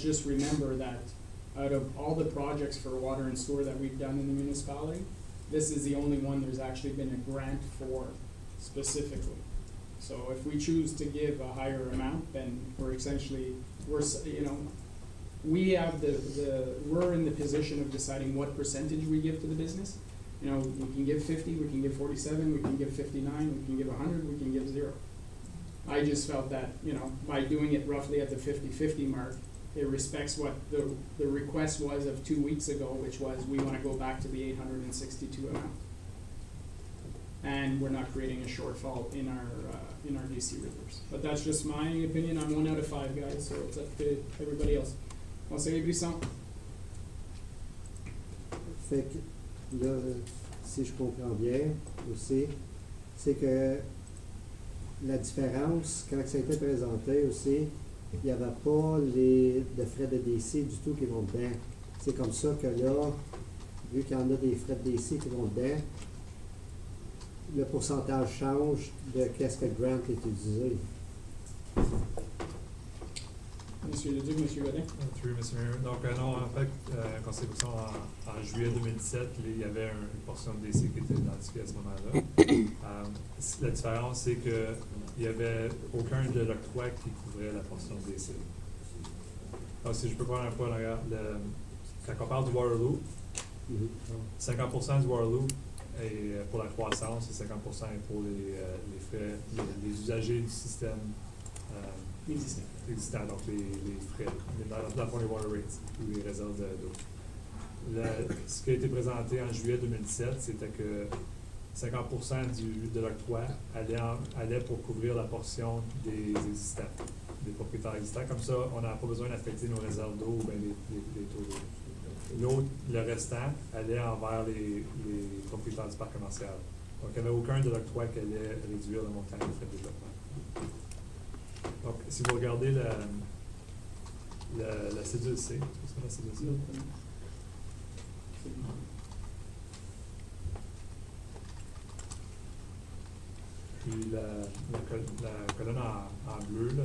just remember that out of all the projects for water and sewer that we've done in the municipality, this is the only one there's actually been a grant for specifically. So if we choose to give a higher amount, then we're we have we're in the position of deciding what percentage we give to the business. We can give 50, we can give 47, we can give 59, we can give 100, we can give 0. I just felt that, by doing it roughly at the 50-50 mark, it respects what the request was of 2 weeks ago, which was we want to go back to the 862 amount. And we're not creating a shortfall in our DC reserves. But that's just my opinion. I'm 1 out of 5 guys, so it's up to everybody else. Conseiller Brisson? Fait que là, si je comprends bien aussi, c'est que la différence, quand ça a été présenté aussi, il n'y avait pas de frais de DC du tout qui vont dedans. C'est comme ça que là, vu qu'il y en a des frais de DC qui vont dedans, le pourcentage change de qu'est-ce que le grant est utilisé. Monsieur Leduc, Monsieur Godin? Through Mr. Mayor. Donc non, en fait, conseil en juillet 2017, il y avait une portion de DC qui était identifiée à ce moment-là. La différence, c'est qu'il n'y avait aucun de l'octroi qui couvrait la portion de DC. Donc si je peux prendre un peu en arrière, quand on parle du Waterloo, 50% du Waterloo est pour la croissance et 50% est pour les frais, les usagers du système existant, donc les frais, dans le fond les water rates ou les réserves d'eau. Ce qui a été présenté en juillet 2017, c'était que 50% de l'octroi allait pour couvrir la portion des existants, des propriétaires existants. Comme ça, on n'a pas besoin d'affecter nos réserves d'eau ou bien les taux d'eau. L'autre, le restant, allait envers les propriétaires du parc commercial. Donc, il n'y avait aucun de l'octroi qui allait réduire le montant des frais de développement. Donc, si vous regardez la cédule C, c'est la cédule C? Puis la colonne en bleu, là,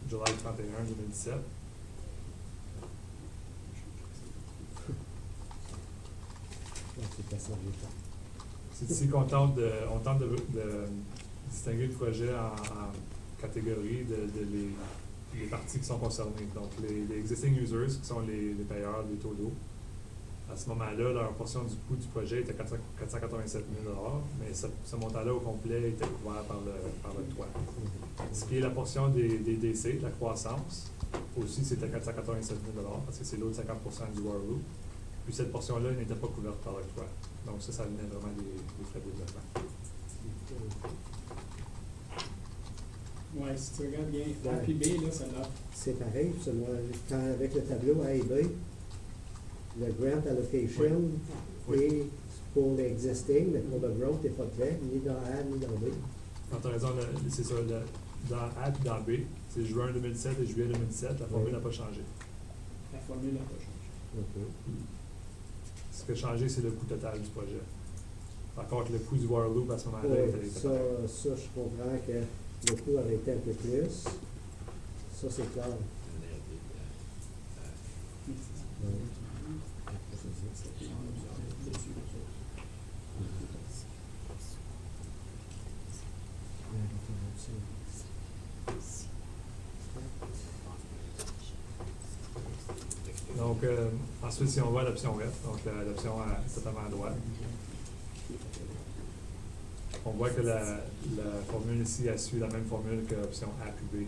July 31, 2017. C'est ici qu'on tente de distinguer le projet catégories les parties qui sont concernées. Donc, les existing users, qui sont les payeurs des taux d'eau. À ce moment-là, leur portion du coût du projet était 487 000 $, mais ce montant-là au complet était couvert par le toit. Ce qui est la portion des DC, de la croissance, aussi c'était 487 000 $, parce que c'est l'autre 50% du Warroo. Puis cette portion-là n'était pas couverte par le toit. Donc ça venait vraiment des frais de développement. Ouais, si tu regardes bien, A puis B, là, ça l'a. C'est pareil, parce que moi, quand, avec le tableau A et B, le grant allocation Oui. est pour l'existing, mais pour le growth, il n'est pas clair, ni dans A ni dans B. Quand tu as raison, c'est ça, dans A et dans B, c'est juin 2007 et juillet 2017, la formule n'a pas changé. La formule n'a pas changé. OK. Ce qui a changé, c'est le coût total du projet. Par contre, le coût du Warloop à ce moment-là Ouais, était ça, je comprends que le coût avait été un peu plus. Ça, c'est clair. Ouais. Donc, ensuite, si on va à l'option F, donc l'option totalement à droite, on voit que la formule ici a suivi la même formule que l'option A puis B.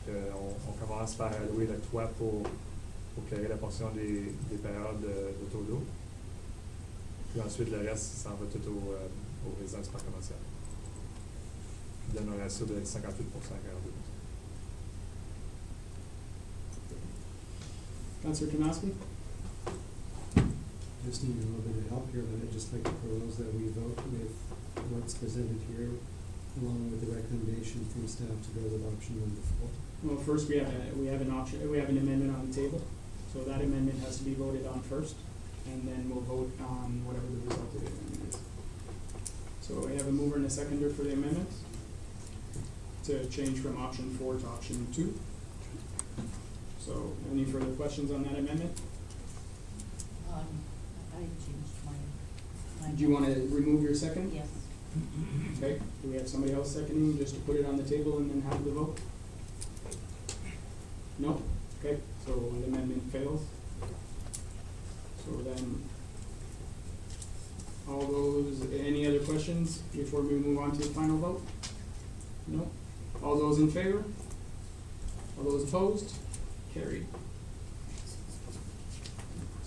On commence par allouer le toit pour clairer la portion des payeurs de taux d'eau. Puis ensuite, le reste s'en va tout aux résidents du parc commercial. Qui donne un ratio de 58% à 42%. Councillor Tomasky? Just need a little bit of help here, but I'd just like to propose that we vote with what's presented here, along with the recommendation from staff to go with option number 4. Well, first we have an amendment on the table, so that amendment has to be voted on first, and then we'll vote on whatever the result of the amendment is. So we have a mover and a seconder for the amendment to change from option 4 to option 2. So, any further questions on that amendment? I changed my. Do you want to remove your second? Yes. Okay, do we have somebody else seconding, just to put it on the table and then have the vote? No? Okay, so the amendment fails. So then, any other questions before we move on to the final vote? No? All those in favor? All those opposed? Carried.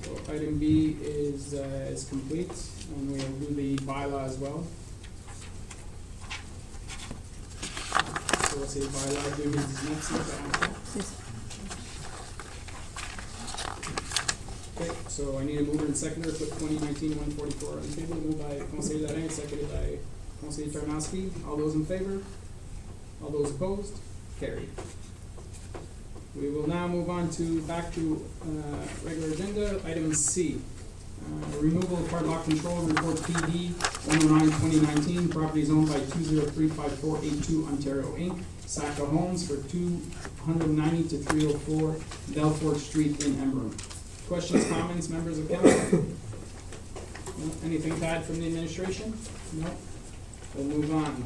So item B is complete, and we will do the bylaw as well. So let's say bylaw duties is next. Okay, so I need a mover and seconder to put 2019-144 on the table, moved by Conseil Larin, seconded by Conseil Tarnowski. All those in favor? All those opposed? Carried. We will now move on back to regular agenda, item C. Removal of card lock control, report PD 109-2019, properties owned by 2035482 Ontario Inc., SACA Homes for 290 to 304 Belfort Street in Embrun. Questions, comments, members of council? No? Anything to add from the administration? No? We'll move on.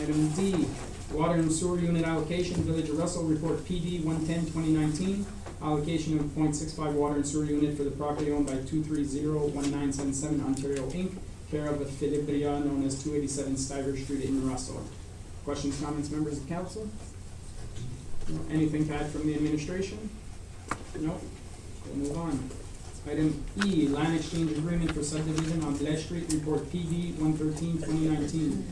Item D, Water and Sewer Unit Allocation, Village of Russell, Report PD 110-2019, allocation of 0.65 Water and Sewer Unit for the property owned by 230-1977 Ontario Inc., care of Philippe Bruyère, known as 287 Stive Street in Russell. Questions, comments, members of council? No? Anything to add from the administration? No? We'll move on. Item E, Land Exchange Agreement for Subdivision on Blaise Street, Report PD 113-2019.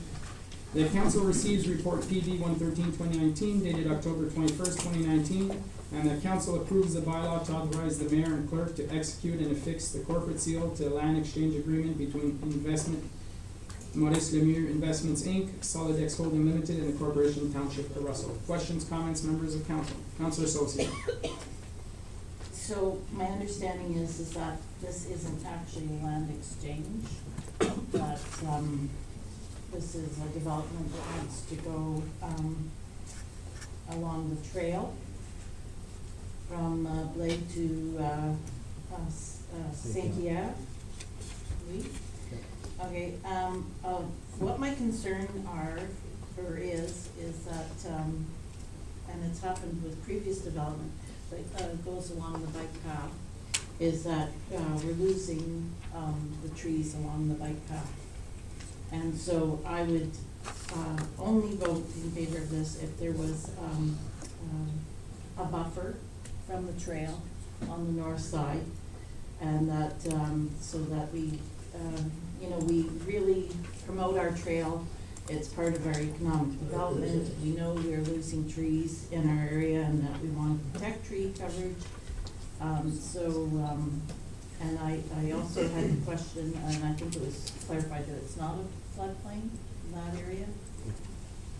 The council receives report PD 113-2019 dated October 21st, 2019, and the council approves the bylaw to authorize the mayor and clerk to execute and affix the corporate seal to the land exchange agreement between Maurice Lemieux Investments Inc., Solidex Holding Limited, and the Corporation Township of Russell. Questions, comments, members of council? Councilor Associate. So my understanding is that this isn't actually a land exchange, but this is a development that needs to go along the trail from Blade to Saint-Pierre. Oui. Okay, what my concern are buffer is that, and it's happened with previous development, that goes along the bike path, is that we're losing the trees along the bike path. And so I would only vote in favor of this if there was a buffer from the trail on the north side, and that, so that we, we really promote our trail. It's part of our economic development. We know we're losing trees in our area and that we want to protect tree coverage. And I also had a question, and I think it was clarified that it's not a floodplain in that area.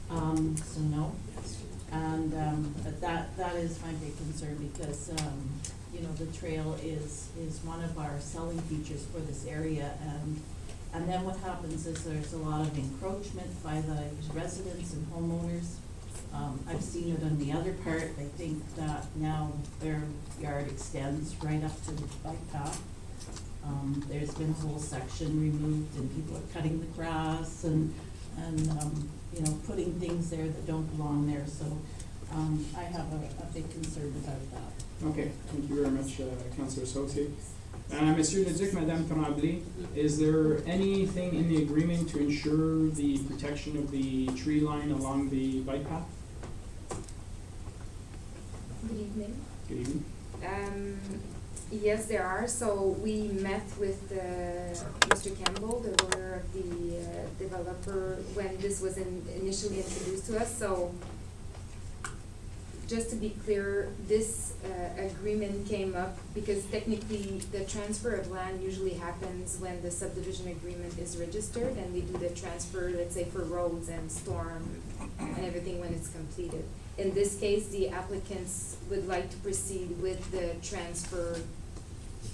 So no. And, but that is my big concern because, the trail is one of our selling features for this area. And then what happens is there's a lot of encroachment by the residents and homeowners. I've seen it on the other part. They think that now their yard extends right up to the bike path. There's been a whole section removed and people are cutting the grass and putting things there that don't belong there. So I have a big concern about that. Okay, thank you very much, Councillor Saucier. Monsieur Leduc, Madame Tremblay, is there anything in the agreement to ensure the protection of the tree line along the bike path? Good evening. Good evening. Yes, there are. So we met with Mr. Campbell, the owner of the developer, when this was initially introduced to us. So just to be clear, this agreement came up because technically the transfer of land usually happens when the subdivision agreement is registered, and we do the transfer, let's say, for roads and storm and everything when it's completed. In this case, the applicants would like to proceed with the transfer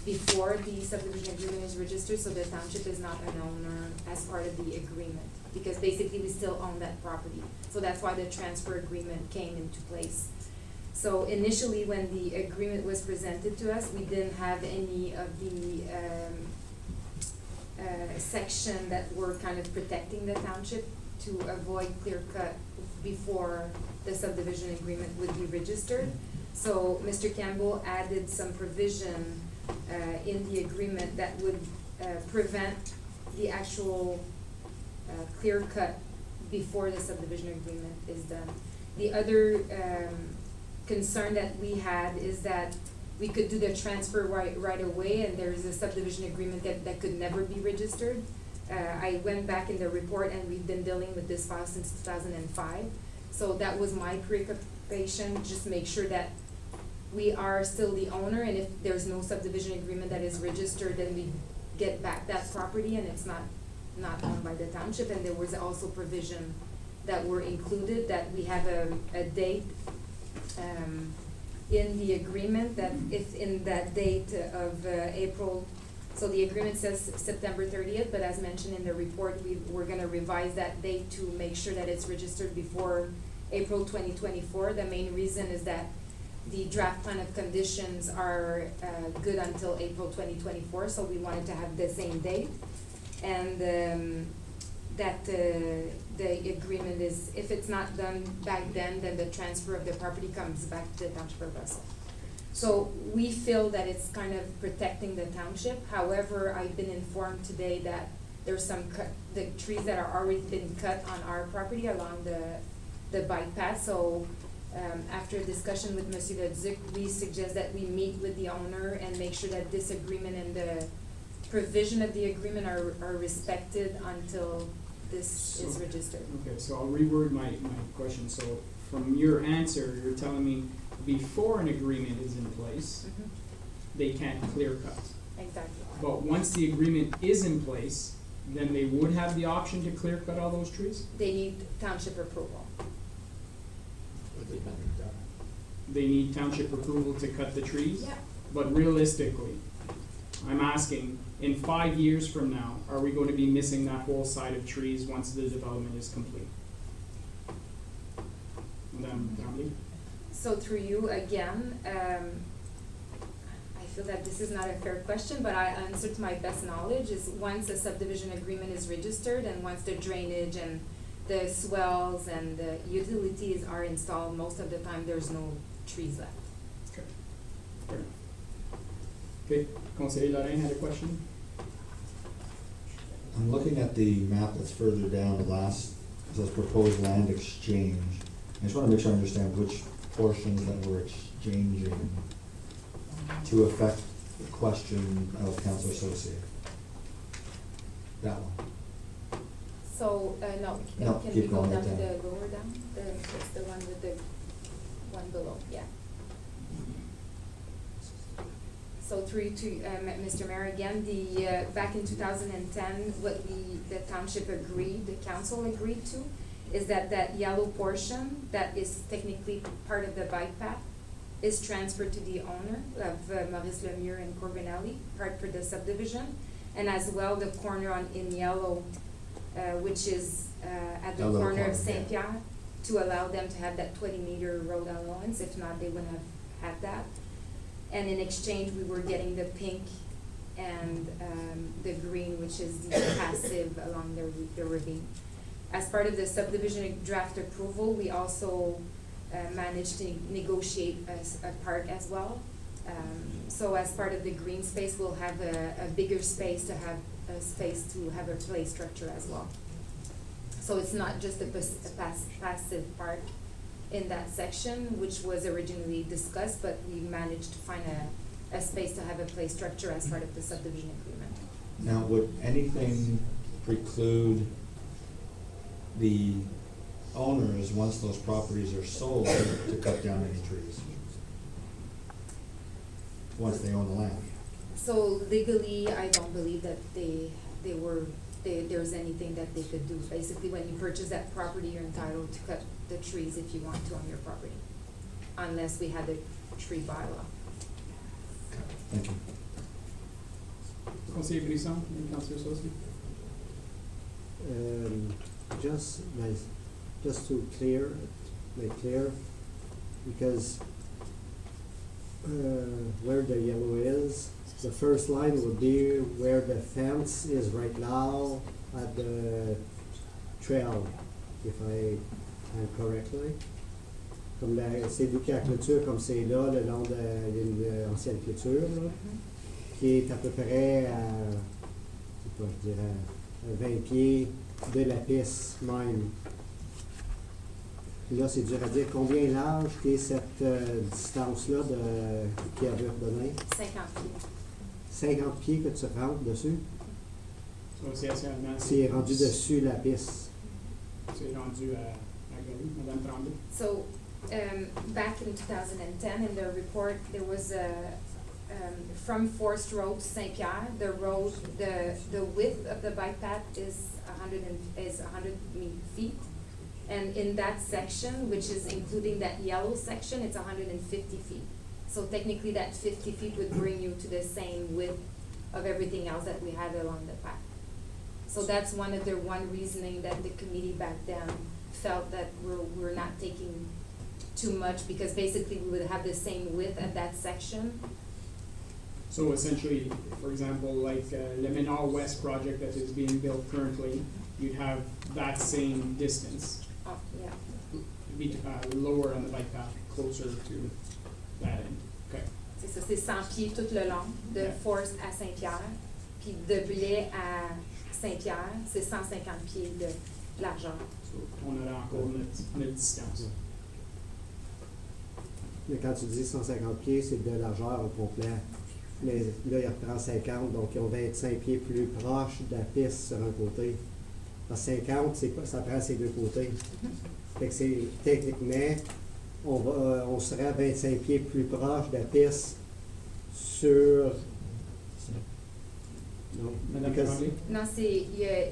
before the subdivision agreement is registered, so the township is not an owner as part of the agreement, because basically we still own that property. So that's why the transfer agreement came into place. So initially, when the agreement was presented to us, we didn't have any of the section that were kind of protecting the township to avoid clear cut before the subdivision agreement would be registered. So Mr. Campbell added some provision in the agreement that would prevent the actual clear cut before the subdivision agreement is done. The other concern that we had is that we could do the transfer right away, and there's a subdivision agreement that could never be registered. I went back in the report, and we've been dealing with this file since 2005. So that was my preoccupation, just make sure that we are still the owner, and if there's no subdivision agreement that is registered, then we get back that property and it's not owned by the township. And there was also provision that were included that we have a date in the agreement that if in that date of April, so the agreement says September 30th, but as mentioned in the report, we're gonna revise that date to make sure that it's registered before April 2024. The main reason is that the draft plan of conditions are good until April 2024, so we wanted to have the same date. And that the agreement is, if it's not done back then the transfer of the property comes back to the Township of Russell. So we feel that it's kind of protecting the township. However, I've been informed today that there's some the trees that are already been cut on our property along the bike path. So after a discussion with Monsieur Leduc, we suggest that we meet with the owner and make sure that this agreement and the provision of the agreement are respected until this is registered. Okay, so I'll reword my question. So from your answer, you're telling me before an agreement is in place, they can't clear cut. Exactly. But once the agreement is in place, then they would have the option to clear cut all those trees? They need township approval. They need township approval to cut the trees? Yeah. But realistically, I'm asking, in 5 years from now, are we going to be missing that whole side of trees once the development is complete? Madame Tremblay? So through you again, I feel that this is not a fair question, but I answer to my best knowledge is once a subdivision agreement is registered and once the drainage and the swells and the utilities are installed, most of the time there's no trees left. Okay. Fair enough. Okay, Conseil Lorraine had a question? I'm looking at the map that's further down, the last, it says proposed land exchange. I just wanna make sure I understand which portions that we're exchanging to affect the question of council associate. That one. So, no, No, can keep we go going down to down. the lower down? It's the one with the one below, yeah. So through to, Mr. Mayor, again, back in 2010, what the township agreed, the council agreed to, is that yellow portion that is technically part of the bike path is transferred to the owner of Maurice Lemieux and Corbinelli, part for the subdivision, and as well the corner in yellow, which is at the little corner of corner, Saint yeah. Pierre, to allow them to have that 20-meter road allowance. If not, they wouldn't have had that. And in exchange, we were getting the pink and the green, which is the passive along the ravine. As part of the subdivision draft approval, we also managed to negotiate a park as well. So as part of the green space, we'll have a bigger space to have a space to have a play structure as well. So it's not just a passive park in that section, which was originally discussed, but we managed to find a space to have a play structure as part of the subdivision agreement. Now, would anything preclude the owners, once those properties are sold, to cut down any trees? Once they own the land? So legally, I don't believe that there's anything that they could do. Basically, when you purchase that property, you're entitled to cut the trees if you want to on your property, unless we had a tree bylaw. Thank you. Conseiller Brisson, and Councillor Saucy? Just to make clear, because where the yellow is, the first line would be where the fence is right now at the trail, if I am correctly. Comme c'est lui qui a la clôture, comme c'est là, le long d'une ancienne clôture, là, qui est à peu près à, je sais pas, je dirais, à 20 pieds de la piste même. Puis là, c'est dur à dire combien large est cette distance-là qui avait redonné. 50 pieds. 50 pieds que tu rentres dessus. So, essentiellement, C'est rendu dessus la piste. C'est rendu à Gary, Madame Tremblay. So, back in 2010, in the report, there was from Forest Road to Saint Pierre, the road, the width of the bike path is 100 feet. And in that section, which is including that yellow section, it's 150 feet. So technically that 50 feet would bring you to the same width of everything else that we had along the path. So that's one reasoning that the committee back then felt that we're not taking too much, because basically we would have the same width at that section. So essentially, for example, like Le Menard West project that is being built currently, you'd have that same distance. Oh, yeah. Be lower on the bike path, closer to that end. Okay. C'est ça, c'est 100 pieds tout le long, de Yeah. Forest à Saint-Pierre, puis de Blais à Saint-Pierre, c'est 150 pieds de largeur. So, on a encore notre distance. Mais quand tu dis 150 pieds, c'est de largeur au complet. Mais là, il reprend 50, donc ils ont 25 pieds plus proches de la piste sur un côté. Parce que 50, ça prend ces deux côtés. Fait que c'est, techniquement, on serait à 25 pieds plus proche de la piste sur... Non, Madame because- Tremblay? Non,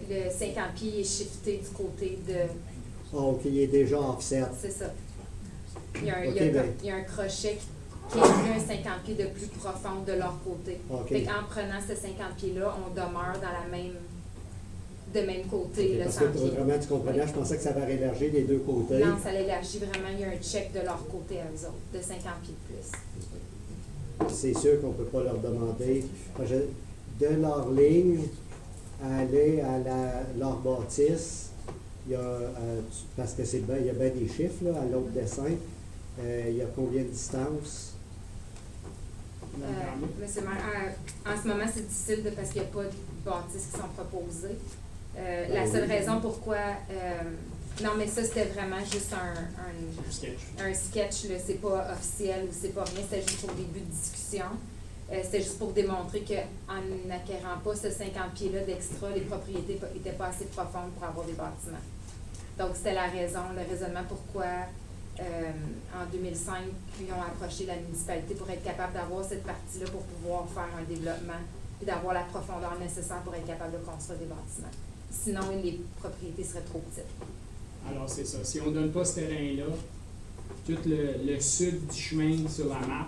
le 50 pieds est shifté du côté de... Oh, OK, il est déjà offset. C'est ça. Il y a un crochet qui inclut un 50 pieds de plus profond de leur côté. OK. Fait qu'en prenant ce 50 pieds-là, on demeure dans la même... de même côté, OK, le parce 100 que pieds. vraiment, tu comprenais, je pensais que ça va élargir les deux côtés. Non, ça l'élargit vraiment. Il y a un check de leur côté à eux autres, de 50 pieds de plus. C'est sûr qu'on ne peut pas leur demander de leur ligne à aller à leur bâtisse, Il y a, parce que il y a bien des chiffres là, à l'autre dessin. Il y a combien de distance? Monsieur le maire, en ce moment, c'est difficile parce qu'il n'y a pas de bâtisses qui sont proposées. La seule raison pourquoi... non, mais ça, c'était vraiment juste un sketch. Là, c'est pas officiel ou c'est pas rien. C'était juste pour début de discussion. C'était juste pour démontrer qu'en n'acquérant pas ce 50 pieds-là d'extra, les propriétés n'étaient pas assez profondes pour avoir des bâtiments. Donc, c'était la raison, le raisonnement pourquoi, en 2005, ils ont approché la municipalité pour être capable d'avoir cette partie-là pour pouvoir faire un développement et d'avoir la profondeur nécessaire pour être capable de construire des bâtiments. Sinon, les propriétés seraient trop petites. Alors, c'est ça. Si on ne donne pas ce terrain-là, tout le sud du chemin sur la map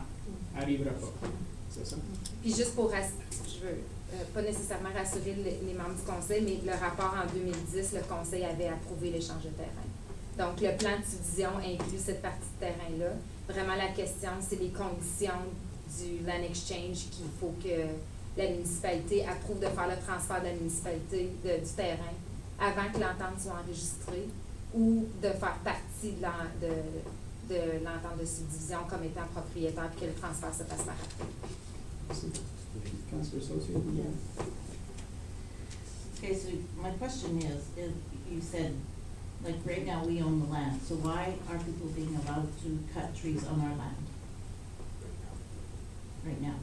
n'arrivera pas. C'est ça? Puis juste pour, je veux pas nécessairement rassurer les membres du conseil, mais le rapport en 2010, le conseil avait approuvé l'échange de terrain. Donc, le plan de subdivision inclut cette partie de terrain-là. Vraiment, la question, c'est les conditions du land exchange qu'il faut que la municipalité approuve de faire le transfert de la municipalité du terrain avant que l'entente soit enregistrée ou de faire partie de l'entente de subdivision comme étant propriétaire puis que le transfert se fasse par après. Okay, so my question is you said, like right now we own the land, so why are people being allowed to cut trees on our land? Right now?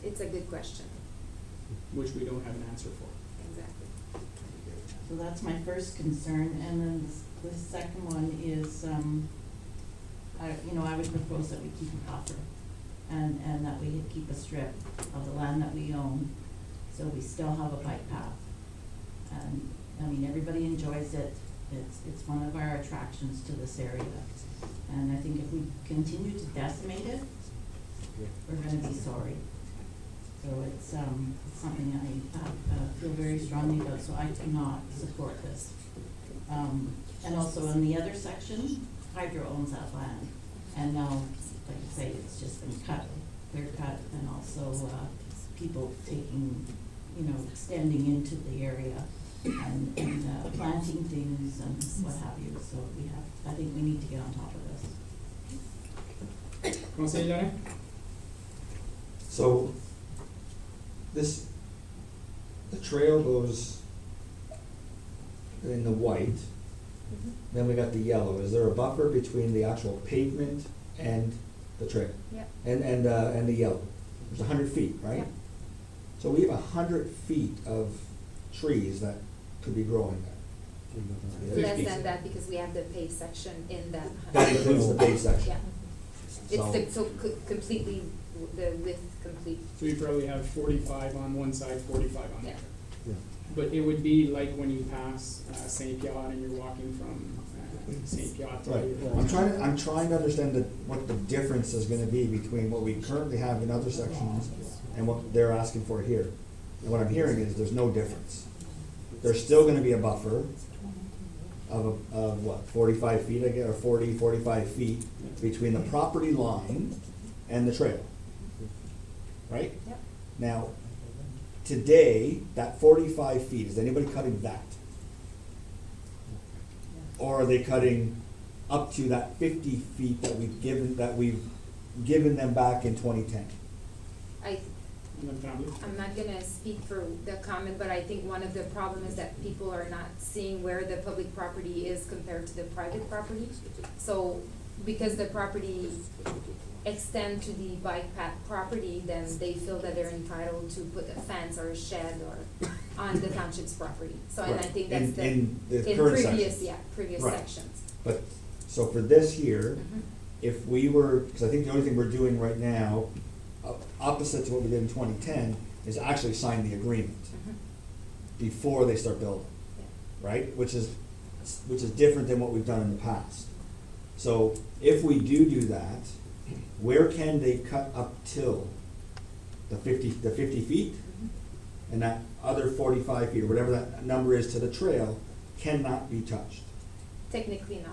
It's a good question. Which we don't have an answer for. Exactly. So that's my first concern, and then the second one is, I would propose that we keep a buffer, and that we keep a strip of the land that we own, so we still have a bike path. And, I mean, everybody enjoys it, it's one of our attractions to this area. And I think if we continue to decimate it, we're gonna be sorry. So it's something I feel very strongly about, so I cannot support this. And also in the other section, Hydro owns that land, and now, like I say, it's just been clear cut, and also people taking, extending into the area and planting things and what have you. So I think we need to get on top of this. Conseil Laurent? So, the trail goes in the white, then we got the yellow. Is there a buffer between the actual pavement and the trail? Yep. And the yellow? There's 100 feet, right? Yep. So we have 100 feet of trees that could be growing there. Less than that because we have the paved section in that. That includes the paved section? Yeah. It's completely, the width complete. So we probably have 45 on one side, 45 on the Yeah. other. Yeah. But it would be like when you pass St. Piat and you're walking from St. Piat to... Right. I'm trying to understand what the difference is gonna be between what we currently have in other sections and what they're asking for here. And what I'm hearing is there's no difference. There's still gonna be a buffer of what, 45 feet, I guess, or 40, 45 feet between the property line and the trail, right? Yep. Now, today, that 45 feet, is anybody cutting that? Or are they cutting up to that 50 feet that we've given them back in 2010? I'm not gonna speak for the comment, but I think one of the problems is that people are not seeing where the public property is compared to the private property. So, because the property extend to the bike path property, then they feel that they're entitled to put a fence or a shed or on the township's property. So, and I think that's in the current previous, sections. previous Right. sections. But, so for this here, Mhm. if we were, because I think the only thing we're doing right now, opposite to what we did in 2010, is actually sign the agreement Mhm. before they start building, Yeah. right? Which is different than what we've done in the past. So if we do that, where can they cut up till the 50 feet? Mhm. And that other 45 feet, or whatever that number is to the trail, cannot be touched. Technically, no.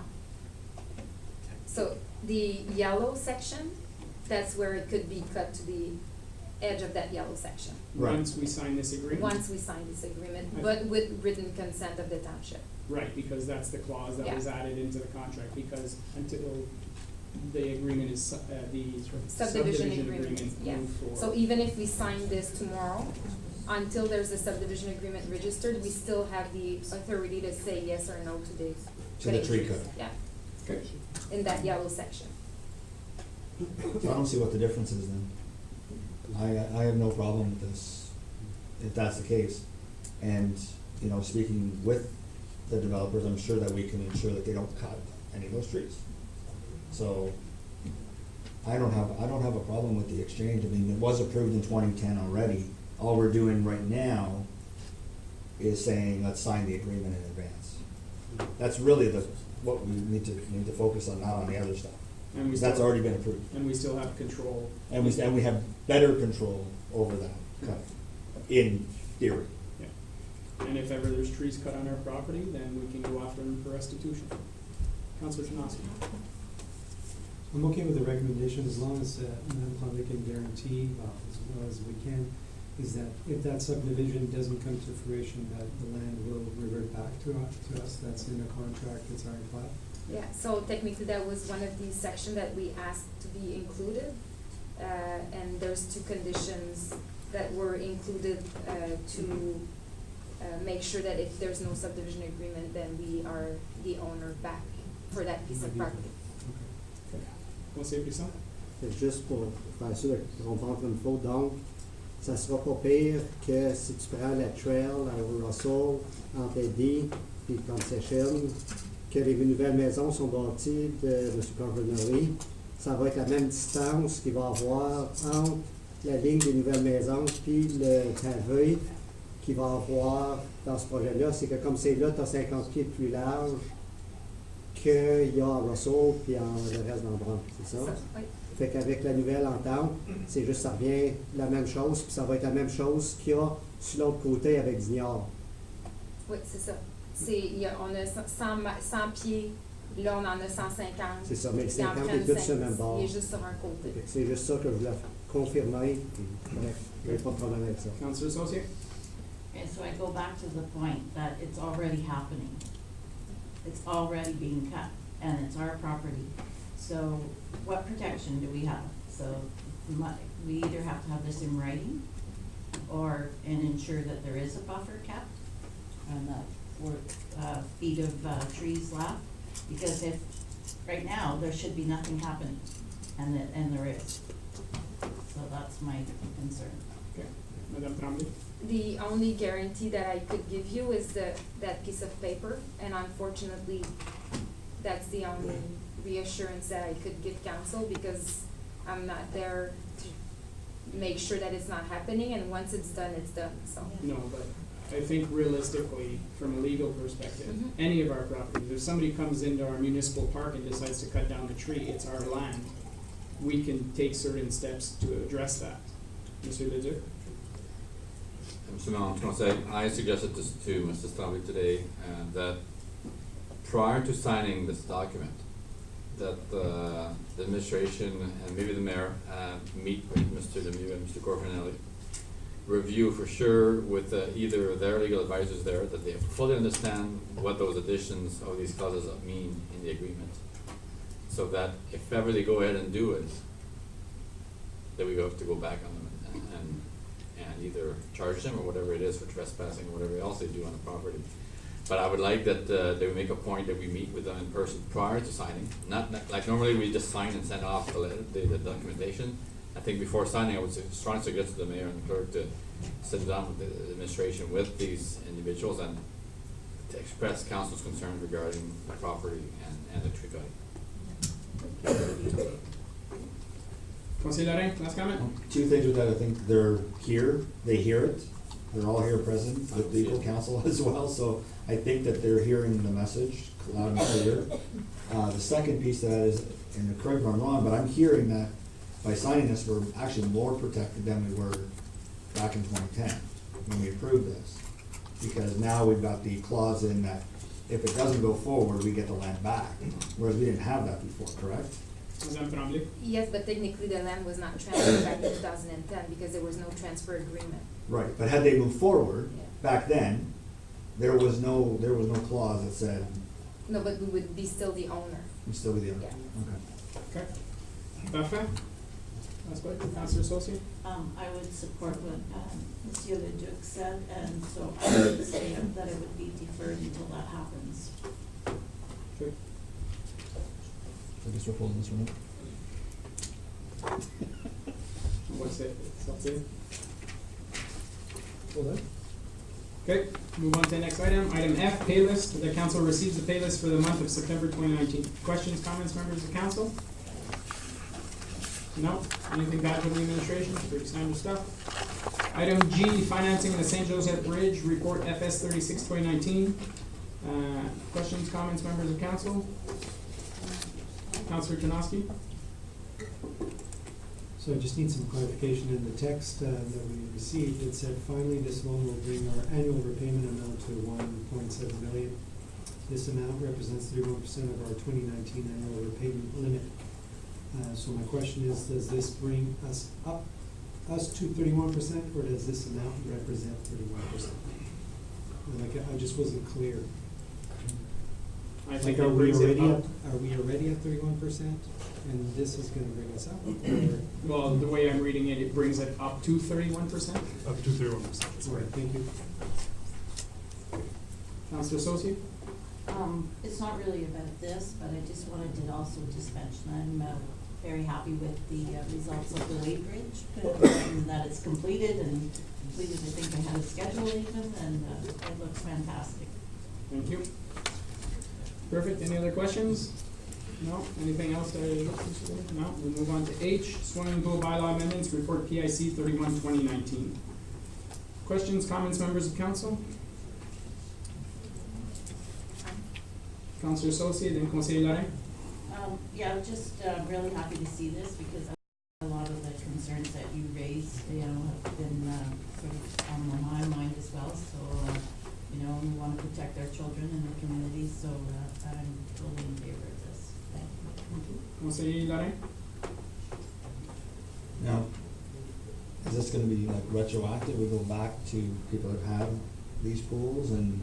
So the yellow section, that's where it could be cut to the edge of that yellow section, Right. Once we sign this agreement? once we sign this agreement, I- but with written consent of the township. Right, because that's the clause that Yeah. was added into the contract, because until the agreement is, the Subdivision agreement, yeah. moves forward. So even if we sign this tomorrow, until there's a subdivision agreement registered, we still have the authority to say yes or no to the. To the tree cut. Yeah, Okay. in that yellow section. So I don't see what the difference is then. I have no problem with this, if that's the case. And, you know, speaking with the developers, I'm sure that we can ensure that they don't cut any of those trees. So, I don't have a problem with the exchange. I mean, it was approved in 2010 already. All we're doing right now is saying, let's sign the agreement in advance. That's really what we need to focus on, not on the other stuff. And we That's still- already been approved. And we still have control. And we have better control over that cut, in theory. Yeah. And if ever there's trees cut on our property, then we can go after them for restitution. Councilor Tanasi. I'm okay with the recommendation as long as, Madam can guarantee, as well as we can, is that if that subdivision doesn't come to fruition, that the land will revert back to us, that's in the contract, it's our plat. Yeah, so technically that was one of the sections that we asked to be included. And there's two conditions that were included, to, make sure that if there's no subdivision agreement, then we are the owner back for that piece of property. Conseiller Brisson? C'est juste pour faire sûr de comprendre comme il faut. Donc, ça sera pas pire que si tu prends la trail à Russell, entre Eddie et Concession, que les nouvelles maisons sont bâties de M. Convenery. Ça va être la même distance qu'il va avoir entre la ligne des nouvelles maisons puis le pavé qu'il va avoir dans ce projet-là. C'est que comme c'est là, tu as 50 pieds de plus large qu'il y a à Russell puis le reste d'Embrun, c'est ça? Oui. Fait qu'avec la nouvelle entente, c'est juste, ça revient la même chose, puis ça va être la même chose qu'il y a sur l'autre côté avec Dignard. Oui, c'est ça. On a 100 pieds, là on en a 150. C'est ça, mais le Puis en 50 est prennent tout sur le même 5, bord. il est juste sur un côté. Fait que c'est juste ça que je voulais confirmer, puis bref, il n'y a pas de problème avec ça. Councilor Saucier? Okay, so I go back to the point that it's already happening. It's already being cut, and it's our property. So what protection do we have? So we either have to have this in writing, and ensure that there is a buffer kept, and that 4 feet of trees left. Because if, right now, there should be nothing happening, and there is. So that's my concern. Okay. Madame Tremblay? The only guarantee that I could give you is that piece of paper, and unfortunately, that's the only reassurance that I could give council, because I'm not there to make sure that it's not happening, and once it's done, so. No, but I think realistically, from a legal perspective, Mhm. any of our properties, if somebody comes into our municipal park and decides to cut down the tree, it's our land. We can take certain steps to address that. Monsieur Leduc? Mr. Member, Conseil, I suggested this to Mr. Tremblay today, that prior to signing this document, that the administration and maybe the mayor meet with Mr. Lemieux and Mr. Corfinelli, review for sure with either their legal advisors there, that they fully understand what those additions of these clauses mean in the agreement, so that if ever they go ahead and do it, that we have to go back on them and either charge them or whatever it is for trespassing or whatever else they do on the property. But I would like that they would make a point that we meet with them in person prior to signing. Not like normally we just sign and send off the documentation. I think before signing, I would strongly suggest to the mayor and the clerk to sit down with the administration with these individuals and to express council's concerns regarding the property and the tree cutting. Conseiller Lorrain, last comment? 2 things with that. I think they're here, they hear it, they're all here present with legal counsel as well, so I think that they're hearing the message loud and clear. The second piece of that is, and correct me if I'm wrong, but I'm hearing that by signing this, we're actually more protected than we were back in 2010 when we approved this. Because now we've got the clause in that if it doesn't go forward, we get the land back, whereas we didn't have that before, correct? Madame Tremblay? Yes, but technically the land was not transferred back in 2010 because there was no transfer agreement. Right, but had they moved forward, Yeah. back then, there was no clause that said, No, but we would be still the owner. you still be the owner. Yeah. Okay. Okay. Parfait. Last question, Councillor Associate? I would support what, Monsieur Leduc said, and so I would say that it would be deferred until that happens. Okay. I guess we're holding this one up. What's it? It's up there. Hold on. Okay, move on to the next item. Item F, Paylist. The council receives the Paylist for the month of September 2019. Questions, comments, members of council? No? Anything bad from the administration? Pretty standard stuff. Item G, financing the St. Joseph Bridge, report FS 36 2019. Questions, comments, members of council? Councillor Janoski? So I just need some clarification in the text that we received. It said, finally, this loan will bring our annual repayment amount to 1.7 million. This amount represents 31% of our 2019 annual repayment limit. So my question is, does this bring us to 31%, or does this amount represent 31%? Like, I just wasn't clear. I think Like, it brings it up. Are we already at 31%, and this is gonna bring us up? Or? Well, the way I'm reading it, it brings it up to 31%. Up to 31%. All right, thank you. Councillor Associate? It's not really about this, but I just wanted to also just mention, I'm very happy with the results of the Way Bridge, and that it's completed, I think ahead of schedule even, and it looks fantastic. Thank you. Perfect. Any other questions? No? Anything else that I looked into? No? We'll move on to H, swimming pool bylaw amendments, report PIC 31 2019. Questions, comments, members of council? Councillor Associate and Conseil Lorrain? Yeah, I'm just really happy to see this because a lot of the concerns that you raised, have been sort of on my mind as well. So, we want to protect our children and our communities, so I'm totally in favor of this. Thank you. Conseil Lorrain? Now, is this gonna be like retroactive? We go back to people that have these pools and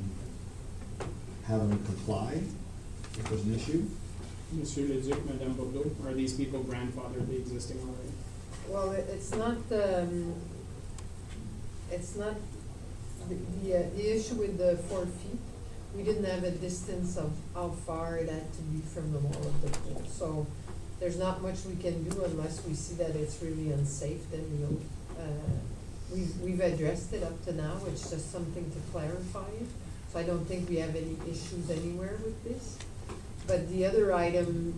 have them comply if there's an issue? Monsieur Leduc, Madame Bordeaux, are these people grandfathered the existing already? Well, it's not the issue with the 4 feet. We didn't have a distance of how far it had to be from the wall of the pool. So there's not much we can do unless we see that it's really unsafe, then we've addressed it up to now. It's just something to clarify it. So I don't think we have any issues anywhere with this. But the other item,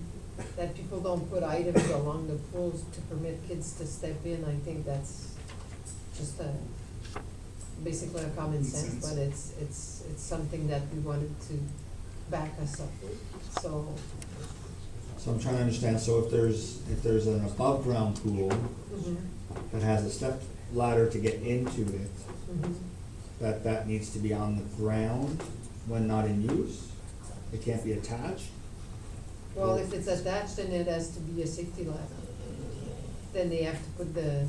that people don't put items along the pools to permit kids to step in, I think that's just basically a common sense, but it's something that we wanted to back us up with, so. So I'm trying to understand, so if there's an above ground pool that has a step ladder to get into it, that needs to be on the ground when not in use? It can't be attached? Well, if it's attached, then it has to be a safety ladder. Then they have to put the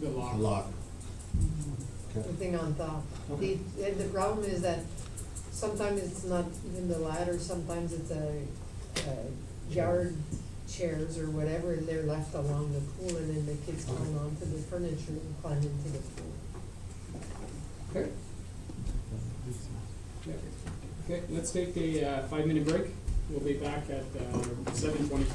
The A lock. the Okay. thing on top. Okay. The problem is that sometimes it's not even the ladder, sometimes it's a yard chairs or whatever, and they're left along the pool, and then the kids climb onto the furniture and climb into the pool. Okay. Okay, let's take a 5-minute break. We'll be back at 7:25.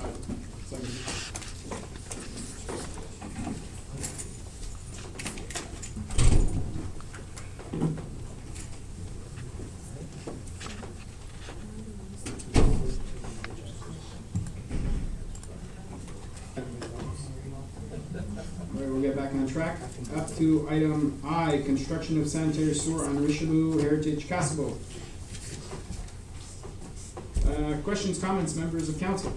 We'll get back on track. Up to item I, construction of sanitary sewer on Richelieu Heritage Casabo. Questions, comments, members of council?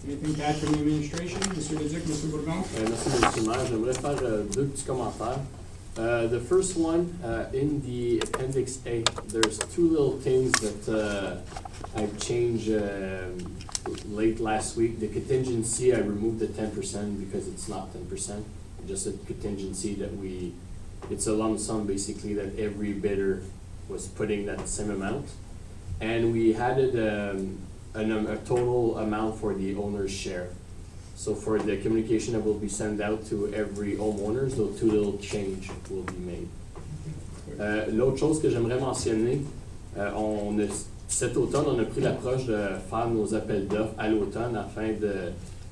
Anything bad from the administration? Monsieur Leduc, Monsieur Bourgon? Merci, Monsieur le Maire. J'aimerais faire deux petits commentaires. The first one, in the Appendix A, there's two little things that I've changed late last week. The contingency, I removed the 10% because it's not 10%. Just a contingency that it's a lump sum basically that every bidder was putting that same amount. And we added a total amount for the owner's share. So for the communication that will be sent out to every homeowner, those two little change will be made. L'autre chose que j'aimerais mentionner, cet automne, on a pris l'approche de faire nos appels d'offres à l'automne afin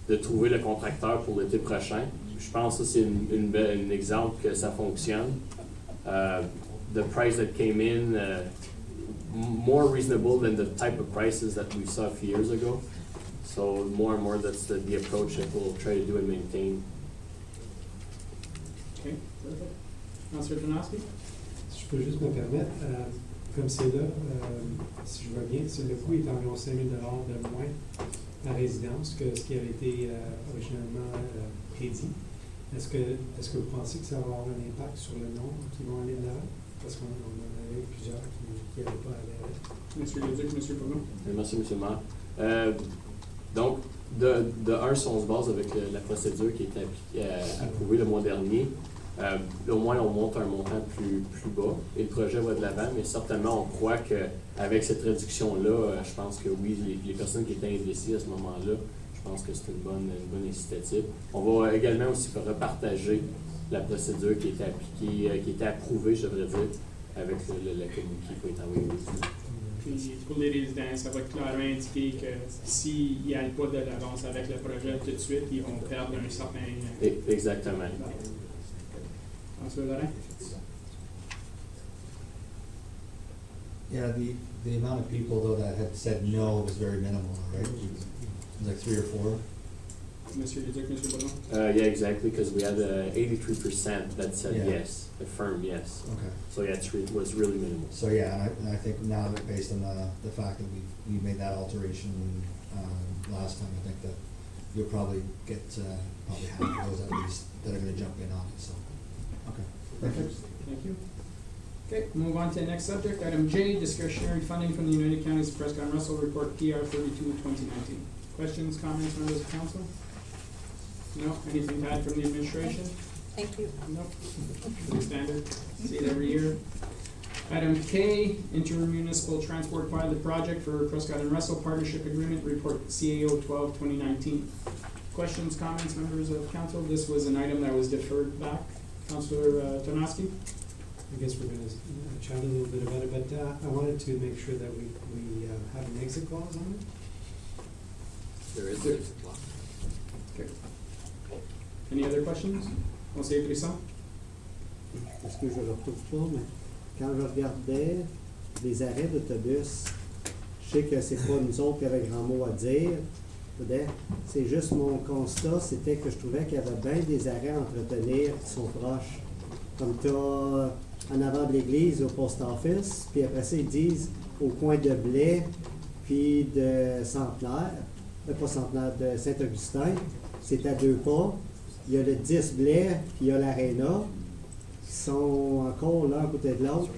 de trouver le contracteur pour l'été prochain. Je pense que c'est un exemple que ça fonctionne. The price that came in, more reasonable than the type of prices that we saw a few years ago. So more and more, that's the approach that we'll try to do and maintain. Okay, perfect. Councilor Donosky? Si je peux juste me permettre, comme c'est là, si je vois bien, le coût est environ 5 000 $ de moins par résidence que ce qui avait été originalement prédit. Est-ce que vous pensez que ça va avoir un impact sur le nombre qui vont aller de l'avant? Parce qu'on en avait plusieurs qui n'avaient pas adhéré. Monsieur Leduc, Monsieur Bourneau? Merci, M. le maire. Donc, de un, si on se base avec la procédure qui a été approuvée le mois dernier, au moins on monte un montant plus bas et le projet va de l'avant, mais certainement on croit qu'avec cette réduction-là, je pense que oui, les personnes qui étaient investies à ce moment-là, je pense que c'est une bonne incitative. On va également aussi repartager la procédure qui était appliquée, qui était approuvée, je devrais dire, avec la communiqué qui va être envoyé. Puis pour les résidents, ça va clairement indiquer que s'ils n'y allent pas de l'avance avec le projet tout de suite, ils vont perdre un certain... Exactement. Councilor Laurent? Yeah, the amount of people though that had said no was very minimal, right? It was like 3 or 4. Monsieur Leduc, Monsieur Bourneau? Yeah, exactly, because we had 83% that said Yeah. yes, a firm yes. Okay. So yeah, it was really minimal. So yeah, and I think now that based on the fact that we made that alteration last time, I think that you'll probably get probably half of those at least that are going to jump in on it. So okay, perfect. Thank you. Okay, move on to the next subject. Item J, discretionary funding from the United Counties Prescott-Russell Report PR 32, 2019. Questions, comments, members of council? No? Anything to add from the administration? Thank you. No. Pretty standard. See it every year. Item K, intermunicipal transport pilot project for Prescott and Russell Partnership Agreement Report CAO 12, 2019. Questions, comments, members of council? This was an item that was deferred back. Councilor Donosky? I guess we're going to chat a little bit about it, but I wanted to make sure that we have an exit clause on it. There is an exit clause. Okay. Any other questions? Conseiller Brisson? Est-ce que je ne le retrouve pas, mais quand je regardais les arrêts d'autobus, je sais que c'est pas nous autres qui avaient grand mot à dire. C'est juste mon constat, c'était que je trouvais qu'il y avait bien des arrêts à entretenir qui sont proches. Comme tu as en avant de l'église, au post office, puis après ça, ils disent au coin de Blais, puis de Centenaire, pas Centenaire, de Saint-Augustin, c'est à 2 pas. Il y a le 10 Blais, puis il y a l'Arena, qui sont encore l'un à côté de l'autre.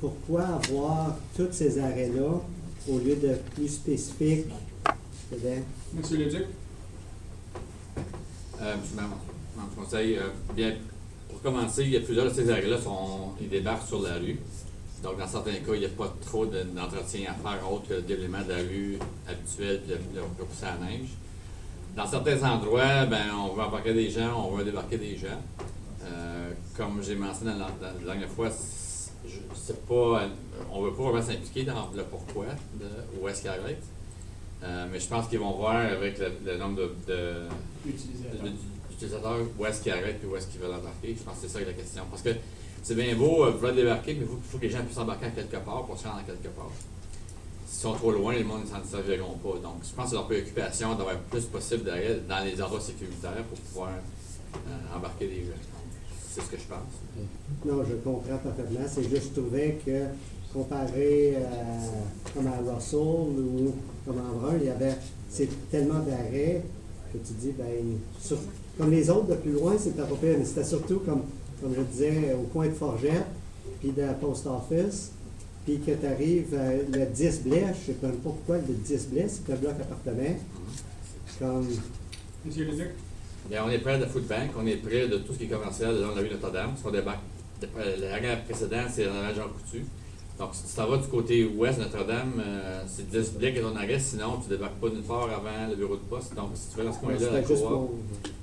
Pourquoi avoir tous ces arrêts-là au lieu de plus spécifiques? Monsieur Leduc? Monsieur le conseil, bien, pour commencer, il y a plusieurs de ces arrêts-là ils débarquent sur la rue. Donc, dans certains cas, il n'y a pas trop d'entretien à faire autre que le déblaiement de la rue habituelle et le repousser à la neige. Dans certains endroits, on veut embarquer des gens, on veut débarquer des gens. Comme j'ai mentionné la dernière fois, on ne veut pas vraiment s'impliquer dans le pourquoi, où est-ce qu'ils arrêtent. Mais je pense qu'ils vont voir avec le nombre d'utilisateurs où est-ce qu'ils arrêtent et où est-ce qu'ils veulent embarquer. Je pense que c'est ça la question. Parce que c'est bien beau vouloir débarquer, mais il faut que les gens puissent embarquer à quelque part pour se rendre à quelque part. S'ils sont trop loin, les gens ne s'en serviront pas. Donc, je pense que c'est leur préoccupation d'avoir le plus possible d'arrêt dans les endroits sécuritaires pour pouvoir embarquer les gens. C'est ce que je pense. Non, je comprends parfaitement. C'est juste, je trouvais que comparé comme à Russell ou comme à Embrun, c'est tellement d'arrêts que tu dis, comme les autres de plus loin, c'était pas pire, mais c'était surtout comme je disais, au coin de Forgette, puis de la Post Office, puis que tu arrives le 10 blés, je ne sais même pas pourquoi le 10 blés, c'est un bloc appartement. Comme, Monsieur Leduc? Bien, on est près de Food Bank, on est près de tout ce qui est commercial dans la rue Notre-Dame. Parce qu'on débarque, la précédente, c'est dans la Jean Coutu. Donc, si tu t'en vas du côté ouest de Notre-Dame, c'est 10 blés qui est ton arrêt, sinon tu débarques pas d'une part avant le bureau de poste. Donc, si tu vas dans ce coin-là, la juste cour, pour...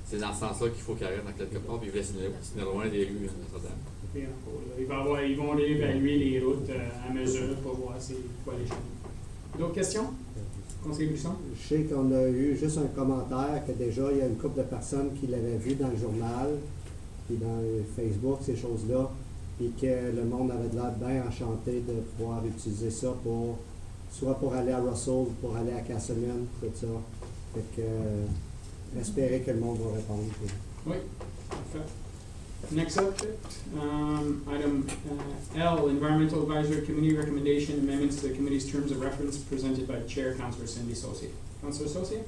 c'est dans ce sens-là qu'il faut qu'il arrête dans quelque part, puis il laisse loin des rues de Notre-Dame. Ils vont réévaluer les routes à mesure pour voir c'est quoi les choses. D'autres questions? Conseiller Buisson? Je sais qu'on a eu juste un commentaire que déjà, il y a une couple de personnes qui l'avaient vu dans le journal, puis dans Facebook, ces choses-là, et que le monde avait l'air bien enchanté de pouvoir utiliser ça pour, soit pour aller à Russell, pour aller à Castleman, tout ça. Fait que, espérer que le monde va répondre. Oui, parfait. Next up, item L, Environmental Advisory Committee Recommendation Amendments to the Committee's Terms of Reference presented by Chair Councillor Cindy Saucier. Councillor Saucier?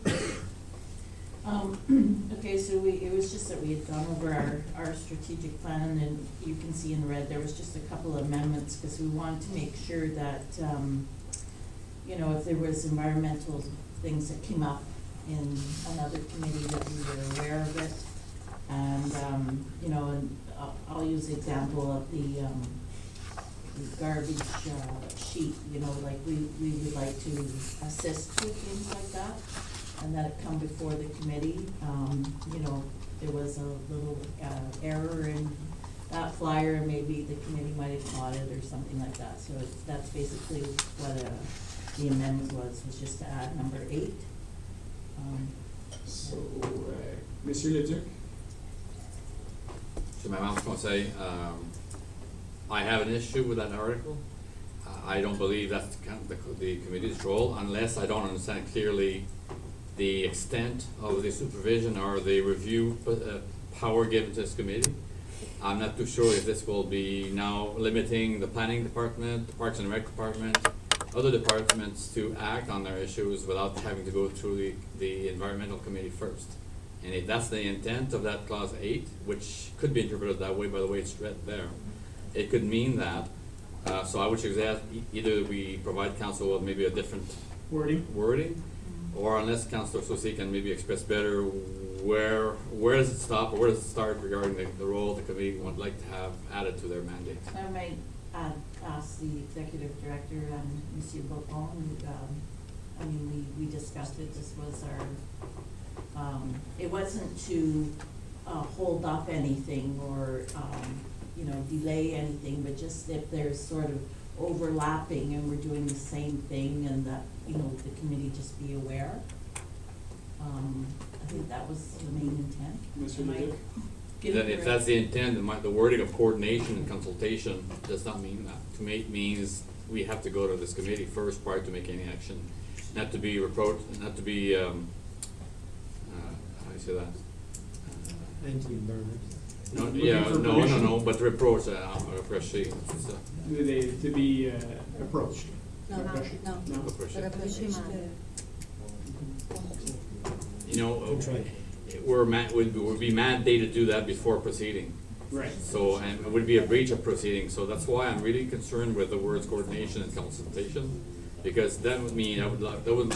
Okay, so it was just that we had gone over our strategic plan, and you can see in red, there was just a couple of amendments, because we wanted to make sure that, you know, if there was environmental things that came up in another committee, that we were aware of it. And, you know, and I'll use the example of the garbage sheet, you know, like we would like to assist with things like that, and that it come before the committee. You know, there was a little error in that flyer, and maybe the committee might have caught it or something like that. So that's basically what the amendment was just to add number 8. Monsieur Leduc? To my mom's conseil, I have an issue with that article. I don't believe that's the committee's role unless I don't understand clearly the extent of the supervision or the review power given to this committee. I'm not too sure if this will be now limiting the planning department, the Parks and Rec department, other departments to act on their issues without having to go through the environmental committee first. And if that's the intent of that clause 8, which could be interpreted that way by the way it's read there, it could mean that. So I would suggest either we provide council with maybe a different wording, or unless Councillor Saucier can maybe express better where does it stop or where does it start regarding the role the committee would like to have added to their mandate. I might ask the executive director and Monsieur Beaupont. I mean, we discussed it. This was our. It wasn't to hold up anything or you know, delay anything, but just if there's sort of overlapping and we're doing the same thing, and that, you know, the committee just be aware. I think that was the main intent. Mr. Leduc? Then if that's the intent, then the wording of coordination and consultation does not mean that. To me, it means we have to go to this committee first prior to making any action. Not to be reproached, not to be, how do you say that? Anti-environment. No, but reproach, reprocher. To be approached. No. You know, we'll be mandated to do that before proceeding. Right. So, and it would be a breach of proceeding, so that's why I'm really concerned with the words coordination and consultation, because that would mean, that would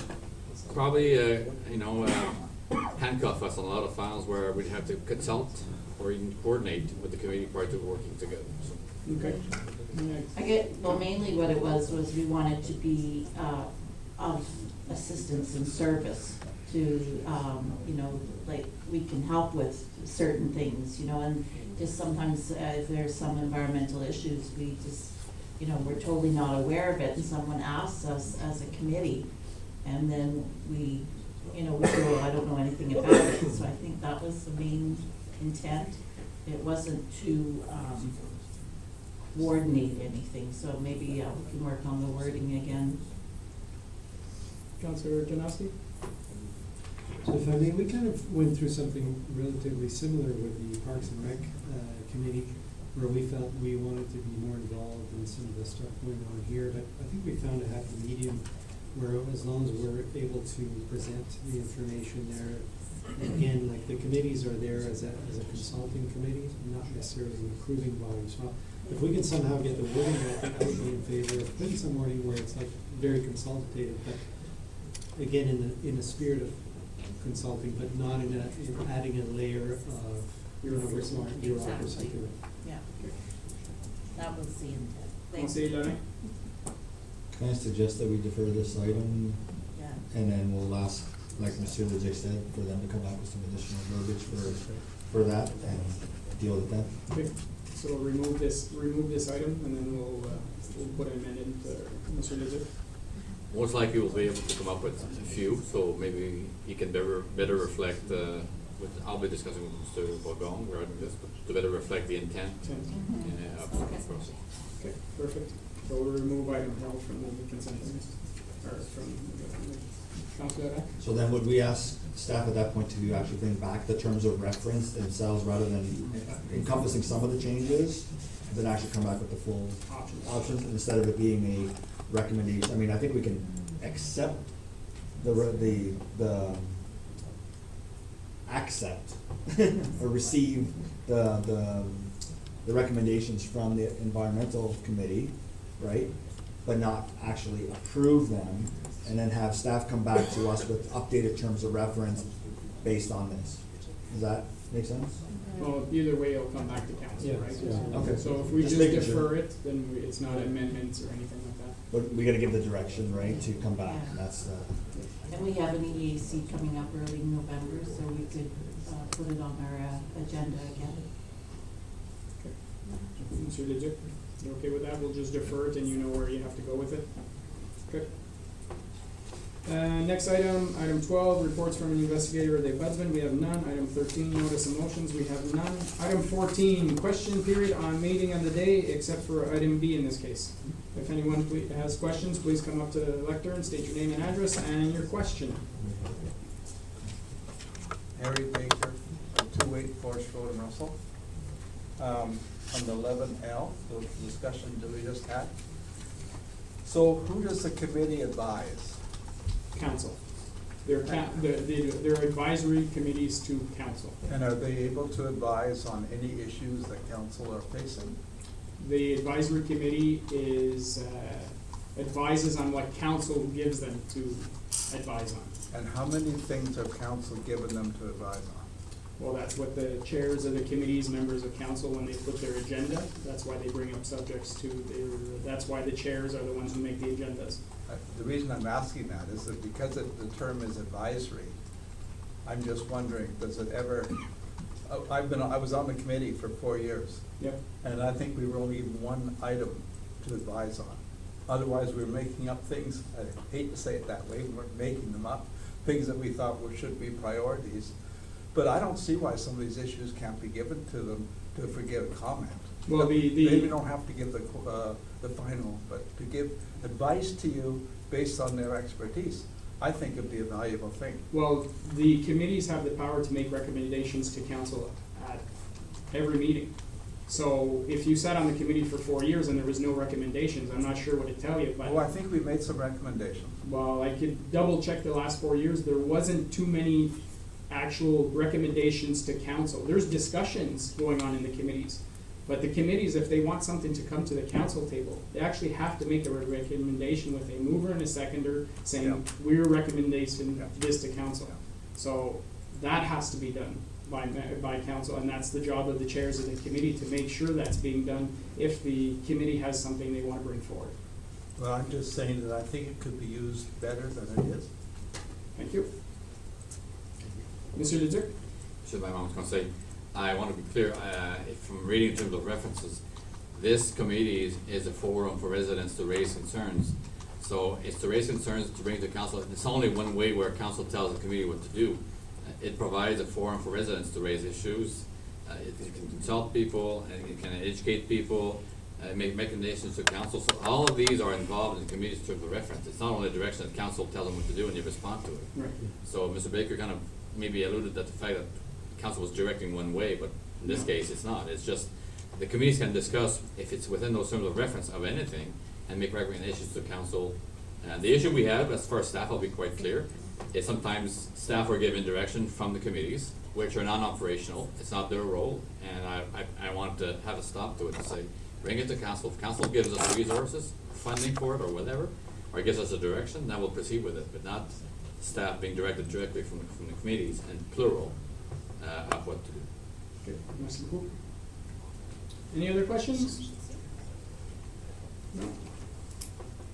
probably, you know, handcuff us on a lot of files where we'd have to consult or even coordinate with the committee prior to working together, so. Okay. Well, mainly what it was we wanted to be of assistance and service to, you know, like we can help with certain things, you know, and just sometimes if there's some environmental issues, we just, you know, we're totally not aware of it, and someone asks us as a committee, and then we, you know, we go, I don't know anything about it. So I think that was the main intent. It wasn't to coordinate anything, so maybe we can work on the wording again. Councillor Janowski? So if I may, we kind of went through something relatively similar with the Parks and Rec committee, where we felt we wanted to be more involved in some of the stuff going on here, but I think we found a happy medium where as long as we're able to present the information there, again, like the committees are there as a consulting committee, not necessarily an approving body. So if we can somehow get the wording, I think I would be in favor of putting some wording where it's like very consultative, but again, in the spirit of consulting, but not in adding a layer of bureaucracy to it. Yeah. That was the intent. Thanks. Conseil Laurent? Can I suggest that we defer this item Yeah. and then we'll ask, like Mr. Legic said, for them to come back with some additional verbiage for that and deal with that? Okay, so we'll remove this item and then we'll put an amendment, Mr. Lizick. Most likely we'll be able to come up with a few, so maybe he can better reflect, I'll be discussing with Mr. Bogong regarding this, but to better reflect the intent of the Okay. process. Okay, perfect. So we'll remove item L from the consent agenda, or from the Councilor Act. So then would we ask staff at that point to actually bring back the terms of reference themselves rather than encompassing some of the changes, and then actually come back with the full options instead of it being a recommendation? I mean, I think we can accept accept or receive the recommendations from the environmental committee, right? But not actually approve them, and then have staff come back to us with updated terms of reference based on this. Does that make sense? Well, either way, it'll come back to council, Yeah. right? Yeah. Okay. So if we Just just making sure. defer it, then it's not amendments or anything like that. But we gotta give the direction, right, to come back, and that's And we have an EAC coming up early in November, so we could put it on our agenda again. Okay. Mr. Lizick, you okay with that? We'll just defer it and you know where you have to go with it? Okay. Next item, item 12, reports from an investigator or the ombudsman. We have none. Item 13, notice of motions. We have none. Item 14, question period on meeting of the day, except for item B in this case. If anyone has questions, please come up to the lectern, state your name and address and your question. Harry Baker, 208 Forest Road in Russell. On the 11L, the discussion that we just had. So who does the committee advise? Council. They're advisory committees to council. And are they able to advise on any issues that council are facing? The advisory committee advises on what council gives them to advise on. And how many things have council given them to advise on? Well, that's what the chairs of the committees, members of council, when they put their agenda, that's why they bring up subjects to that's why the chairs are the ones who make the agendas. The reason I'm asking that is that because the term is advisory, I'm just wondering, does it ever, I was on the committee for 4 years. Yep. And I think we were only given one item to advise on. Otherwise, we were making up things, I hate to say it that way, we weren't making them up, things that we thought should be priorities. But I don't see why some of these issues can't be given to them to forget a comment. Well, Maybe don't have to give the final, but to give advice to you based on their expertise, I think it'd be a valuable thing. Well, the committees have the power to make recommendations to council at every meeting. So if you sat on the committee for 4 years and there was no recommendations, I'm not sure what to tell you, but. Well, I think we made some recommendations. Well, I could double check the last 4 years, there wasn't too many actual recommendations to council. There's discussions going on in the committees. But the committees, if they want something to come to the council table, they actually have to make a recommendation with a mover and a seconder saying, Yeah. we're recommending Yeah. this to council. Yeah. So that has to be done by council, and that's the job of the chairs of the committee to make sure that's being done if the committee has something they want to bring forward. Well, I'm just saying that I think it could be used better than it is. Thank you. Mr. Leduc? Monsieur le Maire, conseil, I want to be clear, from reading in terms of references, this committee is a forum for residents to raise concerns. So it's to raise concerns, to bring to council. It's only one way where council tells the committee what to do. It provides a forum for residents to raise issues. It can consult people, and it can educate people, make recommendations to council. So all of these are involved in the committee's terms of reference. It's not only a direction that council tells them what to do and they respond to it. Right. So Mr. Baker kind of maybe alluded to the fact that council was directing one way, but in this case, it's not. It's just, the committees can discuss if it's within those terms of reference of anything and make recommendations to council. The issue we have, as far as staff, I'll be quite clear, is sometimes staff are given direction from the committees, which are non-operational. It's not their role, and I want to have a stop to it to say, bring it to council. If council gives us resources, funding for it or whatever, or gives us a direction, then we'll proceed with it, but not staff being directed directly from the committees and plural, of what to do. Okay, merci beaucoup. Any other questions? No.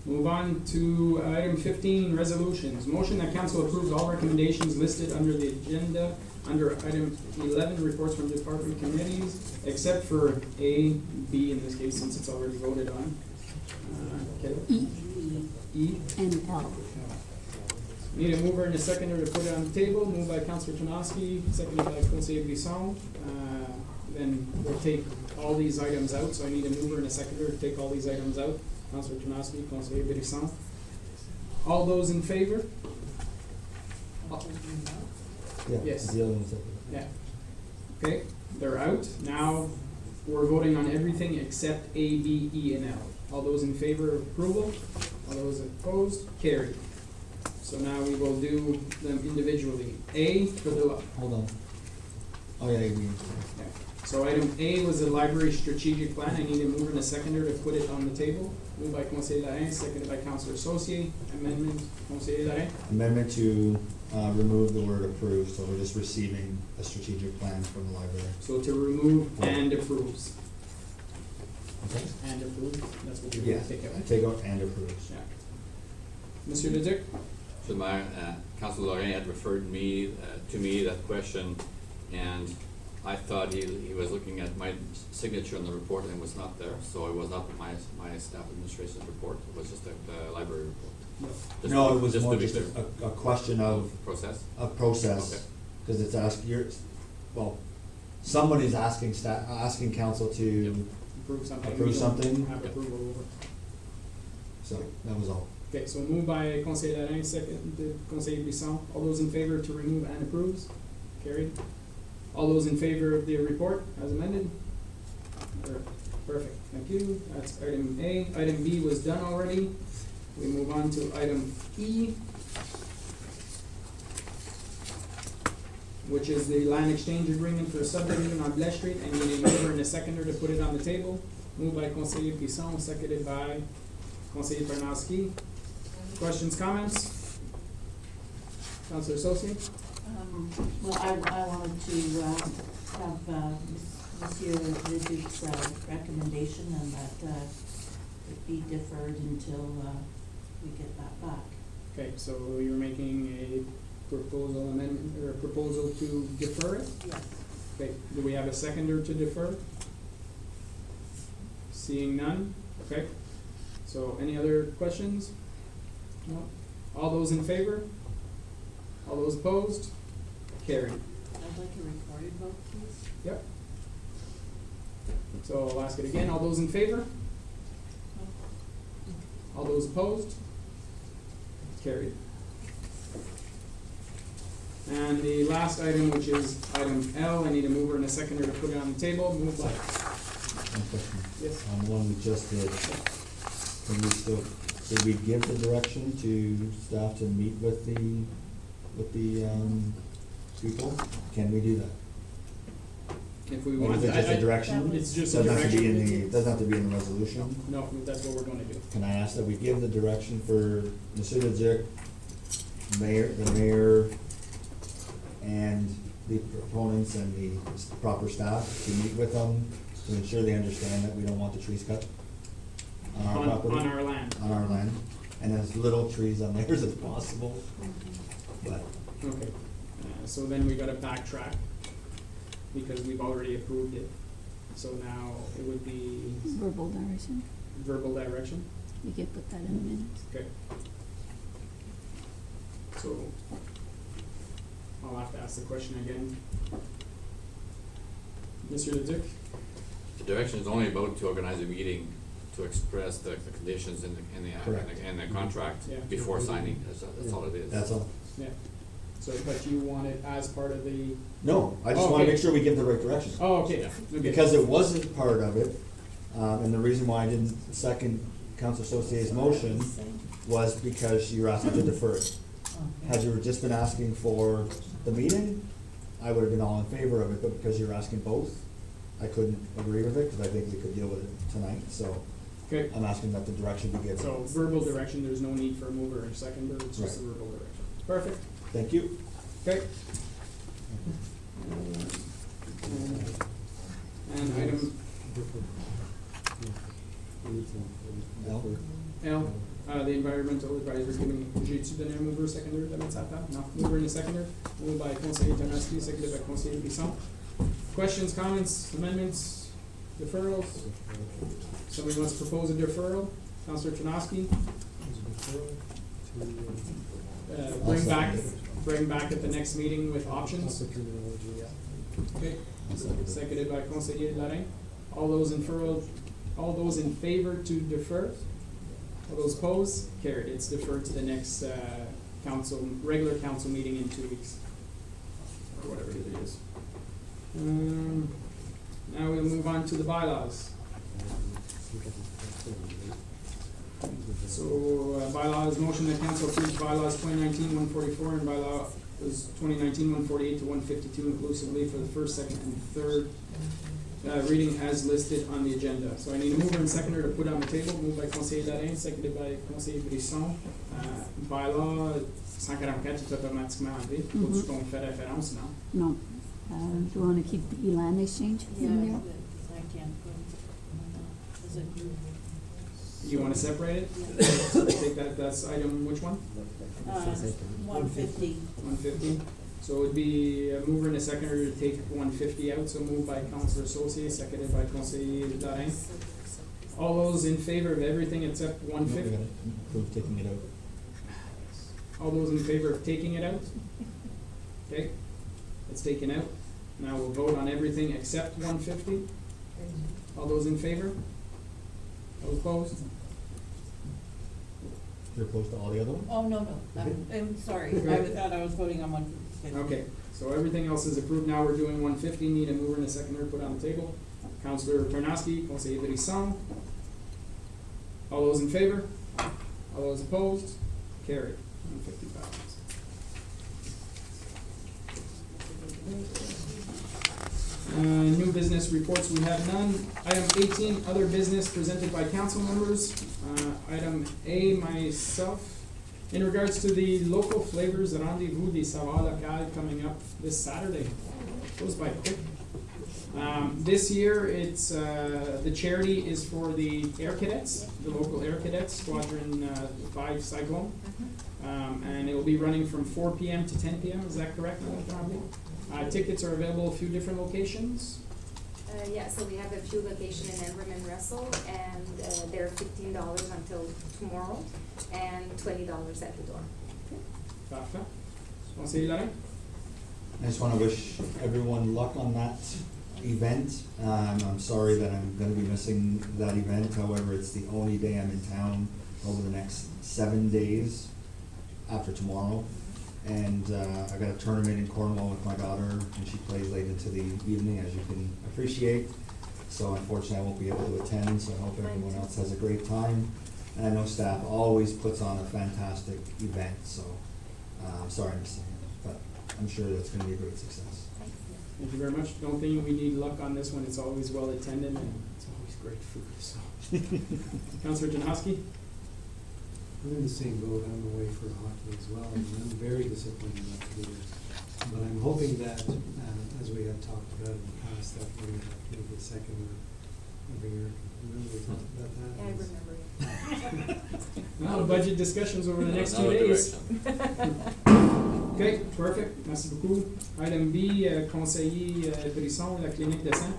Move on to item 15, resolutions. Motion that council approves all recommendations listed under the agenda under item 11, reports from department committees, except for A, B in this case, since it's already voted on. Okay. E. And L. Need a mover and a seconder to put it on the table. Moved by Councillor Tonoski, seconded by Conseil Brisson. Then we'll take all these items out, so I need a mover and a seconder to take all these items out. Councillor Tonoski, Conseil Brisson. All those in favor? Yeah. Yes. The other one's up there. Yeah. Okay, they're out. Now, we're voting on everything except A, B, E, and L. All those in favor of approval? All those opposed? Carried. So now we will do them individually. A for the, Hold on. Oh, yeah, we. yeah. So item A was the library strategic plan. I need a mover and a seconder to put it on the table. Moved by Conseil Larin, seconded by Councillor Saucier. Amendment, Conseil Larin. Amendment to remove the word approved, so we're just receiving a strategic plan from the library. So to remove and approves. Okay? And approve, that's what you're Yeah, going to take out. take out and approves. Yeah. Monsieur Leduc? So my, Councilor Lorrain had referred me, to me that question, and I thought he was looking at my signature on the report and it was not there, so it was not my staff administration report, it was just the library report. Just No, to- it was just more to be just clear. a question of, Process? of process. Okay. Cause it's well, somebody's asking asking council to, Approve something. Approve We don't something. Have approval over. so that was all. Okay, so moved by Conseil Larin, second Conseil Brisson. All those in favor to remove and approves? Carried. All those in favor of the report as amended? Perfect, thank you. That's item A. Item B was done already. We move on to item E, which is the land exchange agreement for subdivision on Blesh Street. I need a mover and a seconder to put it on the table. Moved by Conseiller Brisson, seconded by Conseiller Bernowski. Questions, comments? Councillor Saucier? Well, I wanted to, have, Monsieur Leduc's, recommendation and that, it be deferred until, we get that back. Okay, so you're making a proposal amendment, or a proposal to defer it? Yes. Okay, do we have a seconder to defer? Seeing none, okay. So any other questions? No? All those in favor? All those opposed? Carried. I'd like a recorded vote, please. Yep. So I'll ask it again. All those in favor? All those opposed? Carried. And the last item, which is item L, I need a mover and a seconder to put it on the table. Moved by, One question. yes. On the one we just did, can we still, did we give the direction to staff to meet with the people? Can we do that? If we Or want. is it just a direction? It's just a Doesn't have to be in direction. the, doesn't have to be in the resolution? No, that's what we're gonna do. Can I ask that we give the direction for Monsieur Leduc, the mayor, and the proponents and the proper staff to meet with them to ensure they understand that we don't want the trees cut on our property? On our land. On our land, and as little trees on theirs as possible, but, Okay, so then we gotta backtrack, because we've already approved it. So now it would be Verbal direction. verbal direction, You can put that in the minutes. okay. So, I'll have to ask the question again. Mr. Leduc? The direction is only about to organize a meeting to express the conditions in Correct. the contract Yeah. before signing, that's all it is. that's all. Yeah, so, but you want it as part of the, No, I just Oh, wanna okay. make sure we give the right direction. oh, okay, okay. Because it wasn't part of it, and the reason why I didn't second Councilor Saucier's motion was because you were asking to defer it. Had you just been asking for the meeting, I would have been all in favor of it, but because you're asking both, I couldn't agree with it, because I think we could deal with it tonight, so Okay, I'm asking that the direction be given. so verbal direction, there's no need for a mover or a seconder, it's just a Right. verbal direction. Perfect, Thank you. okay. And item L. L, the Environmental Advisory Committee, j'ai-tu donné un mover, seconder, de mettre ça à table? Non, mover and a seconder, moved by conseiller Tarnowski, seconded by conseiller Bisson. Questions, comments, amendments, deferrals? Somebody wants to propose a deferral? Councillor Tarnowski, bring back at the next meeting with options. Okay, seconded by conseiller Lorrain. All those in favor to defer? All those opposed? Carried. It's deferred to the next regular council meeting in 2 weeks, or whatever it is. Now we'll move on to the bylaws. So bylaws, motion that council approves bylaws 2019-144 and bylaws 2019-148 to 152 inclusively for the first, second, and third reading as listed on the agenda. So I need a mover and seconder to put on the table. Moved by conseiller Lorrain, seconded by conseiller Brisson. Bylaw 144 est automatiquement enlevé. Faut-tu qu'on fait référence, non? No. Do you want to keep the land exchange in there? I can't put, is it? You want to separate it? So I take that's item, which one? 150. 150. So it would be a mover and a seconder to take 150 out, so moved by Councillor Saucier, seconded by Conseiller Lorrain. All those in favor of everything except 150? Approve taking it out. All those in favor of taking it out? Okay, it's taken out. Now we'll vote on everything except 150. All those in favor? Those opposed? You're opposed to all the other ones? Oh, no, I'm sorry, I thought I was voting on 150. Okay, so everything else is approved. Now we're doing 150. Need a mover and a seconder put on the table. Councillor Tarnowski, Conseiller Brisson. All those in favor? All those opposed? Carried. 150 passes. New business reports, we have none. Item 18, other business presented by council members. Item A, myself. In regards to the local flavors rendezvous des savoirs locales coming up this Saturday. Goes by quick. This year, it's the charity is for the Air Cadets, the local Air Cadets, Squadron 5 Cyclone. And it will be running from 4 p.m. to 10 p.m. Is that correct, Madam Tremblay? Tickets are available a few different locations. Yeah, so we have a few locations in Embrun and Russell, and they're $15 until tomorrow, and $20 at the door. Parfait. Conseiller Lorrain? I just want to wish everyone luck on that event. I'm sorry that I'm going to be missing that event. However, it's the only day I'm in town over the next 7 days after tomorrow. And I got a tournament in Cornwall with my daughter, and she plays late into the evening, as you can appreciate. So unfortunately, I won't be able to attend, so I hope everyone else has a great time. And I know staff always puts on a fantastic event, so I'm sorry I'm missing it, but I'm sure that's going to be a great success. Thank you very much. Don't think we need luck on this one. It's always well attended, and it's always great food, so. Councillor Janowski? I'm in the same boat, I'm away for hockey as well, and I'm very disappointed not to be there. But I'm hoping that, as we had talked about in the past, that we're gonna have maybe a second every year. Remember we talked about that? Yeah, I remember it. A lot of budget discussions over the next 2 days. Okay, perfect. Merci beaucoup. Item B, conseiller Brisson, la clinique de sang.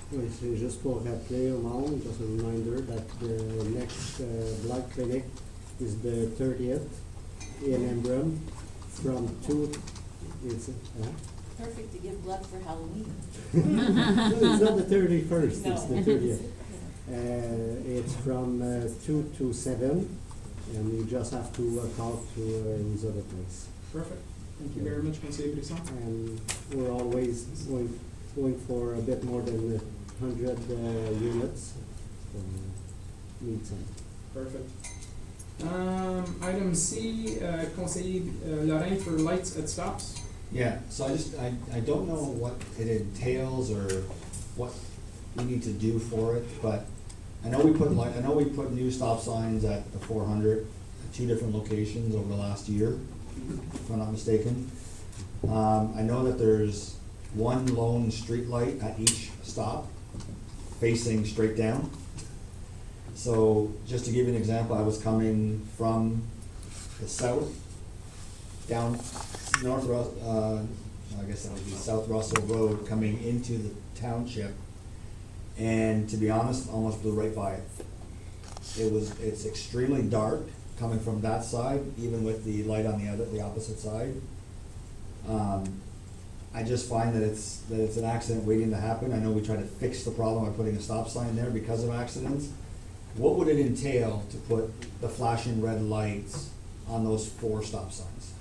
Oui, c'est juste pour rappeler au monde, just a reminder that the next blood clinic is the 30th in Embrun from 2, it's, Perfect to give blood for Halloween. no, it's not the 31st, No. it's the 30th. It's from 2 to 7, and you just have to call to his other place. Perfect. Thank you very much, conseiller Brisson. And we're always going for a bit more than 100 units for meat center. Perfect. Item C, conseiller Lorrain for lights at stops. Yeah, so I don't know what it entails or what we need to do for it, but I know we put new stop signs at the 400 at 2 different locations over the last year, if I'm not mistaken. I know that there's one lone street light at each stop facing straight down. So just to give you an example, I was coming from the south down I guess that would be South Russell Road coming into the township, and to be honest, almost blew right by it. It's extremely dark coming from that side, even with the light on the opposite side. I just find that it's an accident waiting to happen. I know we try to fix the problem by putting a stop sign there because of accidents. What would it entail to put the flashing red lights on those 4 stop signs,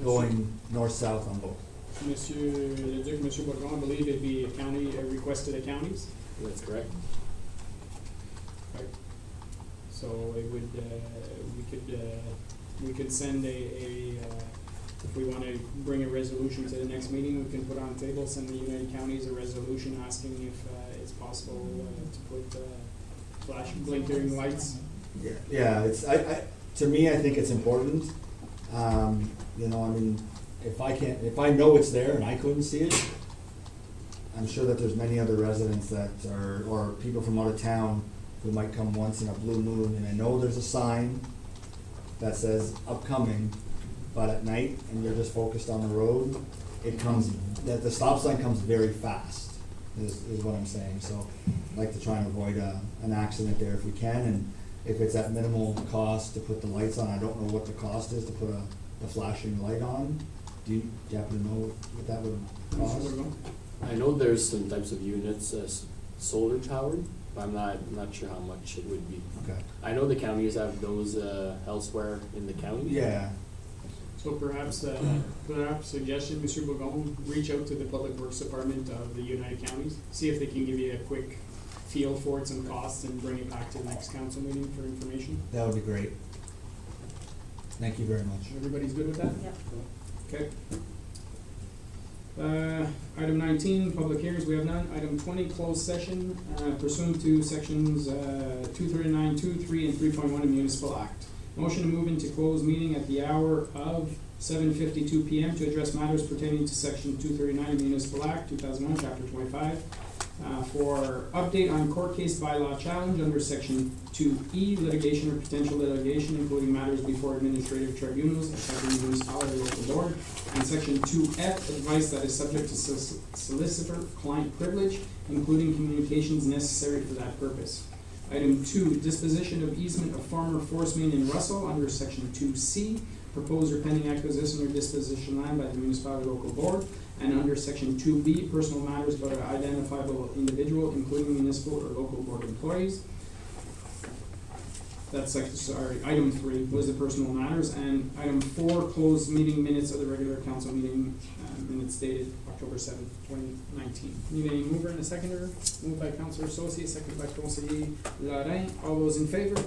going north-south on both? Monsieur Leduc, Monsieur Bourgon, I believe it'd be a county, a request to the counties. That's correct. Right. So it would, we could send if we want to bring a resolution to the next meeting, we can put on the table, send the United Counties a resolution asking if it's possible to put flash blinking lights. Yeah, to me, I think it's important. You know, I mean, if I know it's there and I couldn't see it, I'm sure that there's many other residents that or people from out of town who might come once in a blue moon, and I know there's a sign that says upcoming, but at night, and you're just focused on the road, the stop sign comes very fast, is what I'm saying. So I'd like to try and avoid an accident there if we can, and if it's at minimal cost to put the lights on. I don't know what the cost is to put a flashing light on. Do you happen to know what that would cost? I know there's some types of units solar powered, but I'm not sure how much it would be. Okay. I know the counties have those elsewhere in the county. Yeah. So perhaps suggestion, Mr. Bourgon, reach out to the Public Works Department of the United Counties, see if they can give you a quick feel for it, some costs, and bring it back to the next council meeting for information. That would be great. Thank you very much. Everybody's good with that? Yep. Okay. Item 19, public hearings, we have none. Item 20, closed session pursuant to sections 239, 2, 3, and 3.1 of Municipal Act. Motion to move into closed meeting at the hour of 7:52 p.m. to address matters pertaining to section 239 of Municipal Act, 2001, chapter 25. For update on court case bylaw challenge under section 2E, litigation or potential litigation, including matters before administrative tribunals affecting the municipality or local board, and section 2F, advice that is subject to solicitor-client privilege, including communications necessary for that purpose. Item 2, disposition of easement of former force main in Russell under section 2C, proposed or pending acquisition or disposition land by the municipality or local board, and under section 2B, personal matters about an identifiable individual, including municipal or local board employees. That's item 3 was the personal matters, and item 4, closed meeting minutes of the regular council meeting, minutes dated October 7th, 2019. Need a mover and a seconder? Moved by Councilor Saucier, seconded by Conseiller Laurent. All those in favor?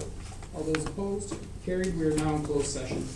All those opposed? Carried. We are now in closed session.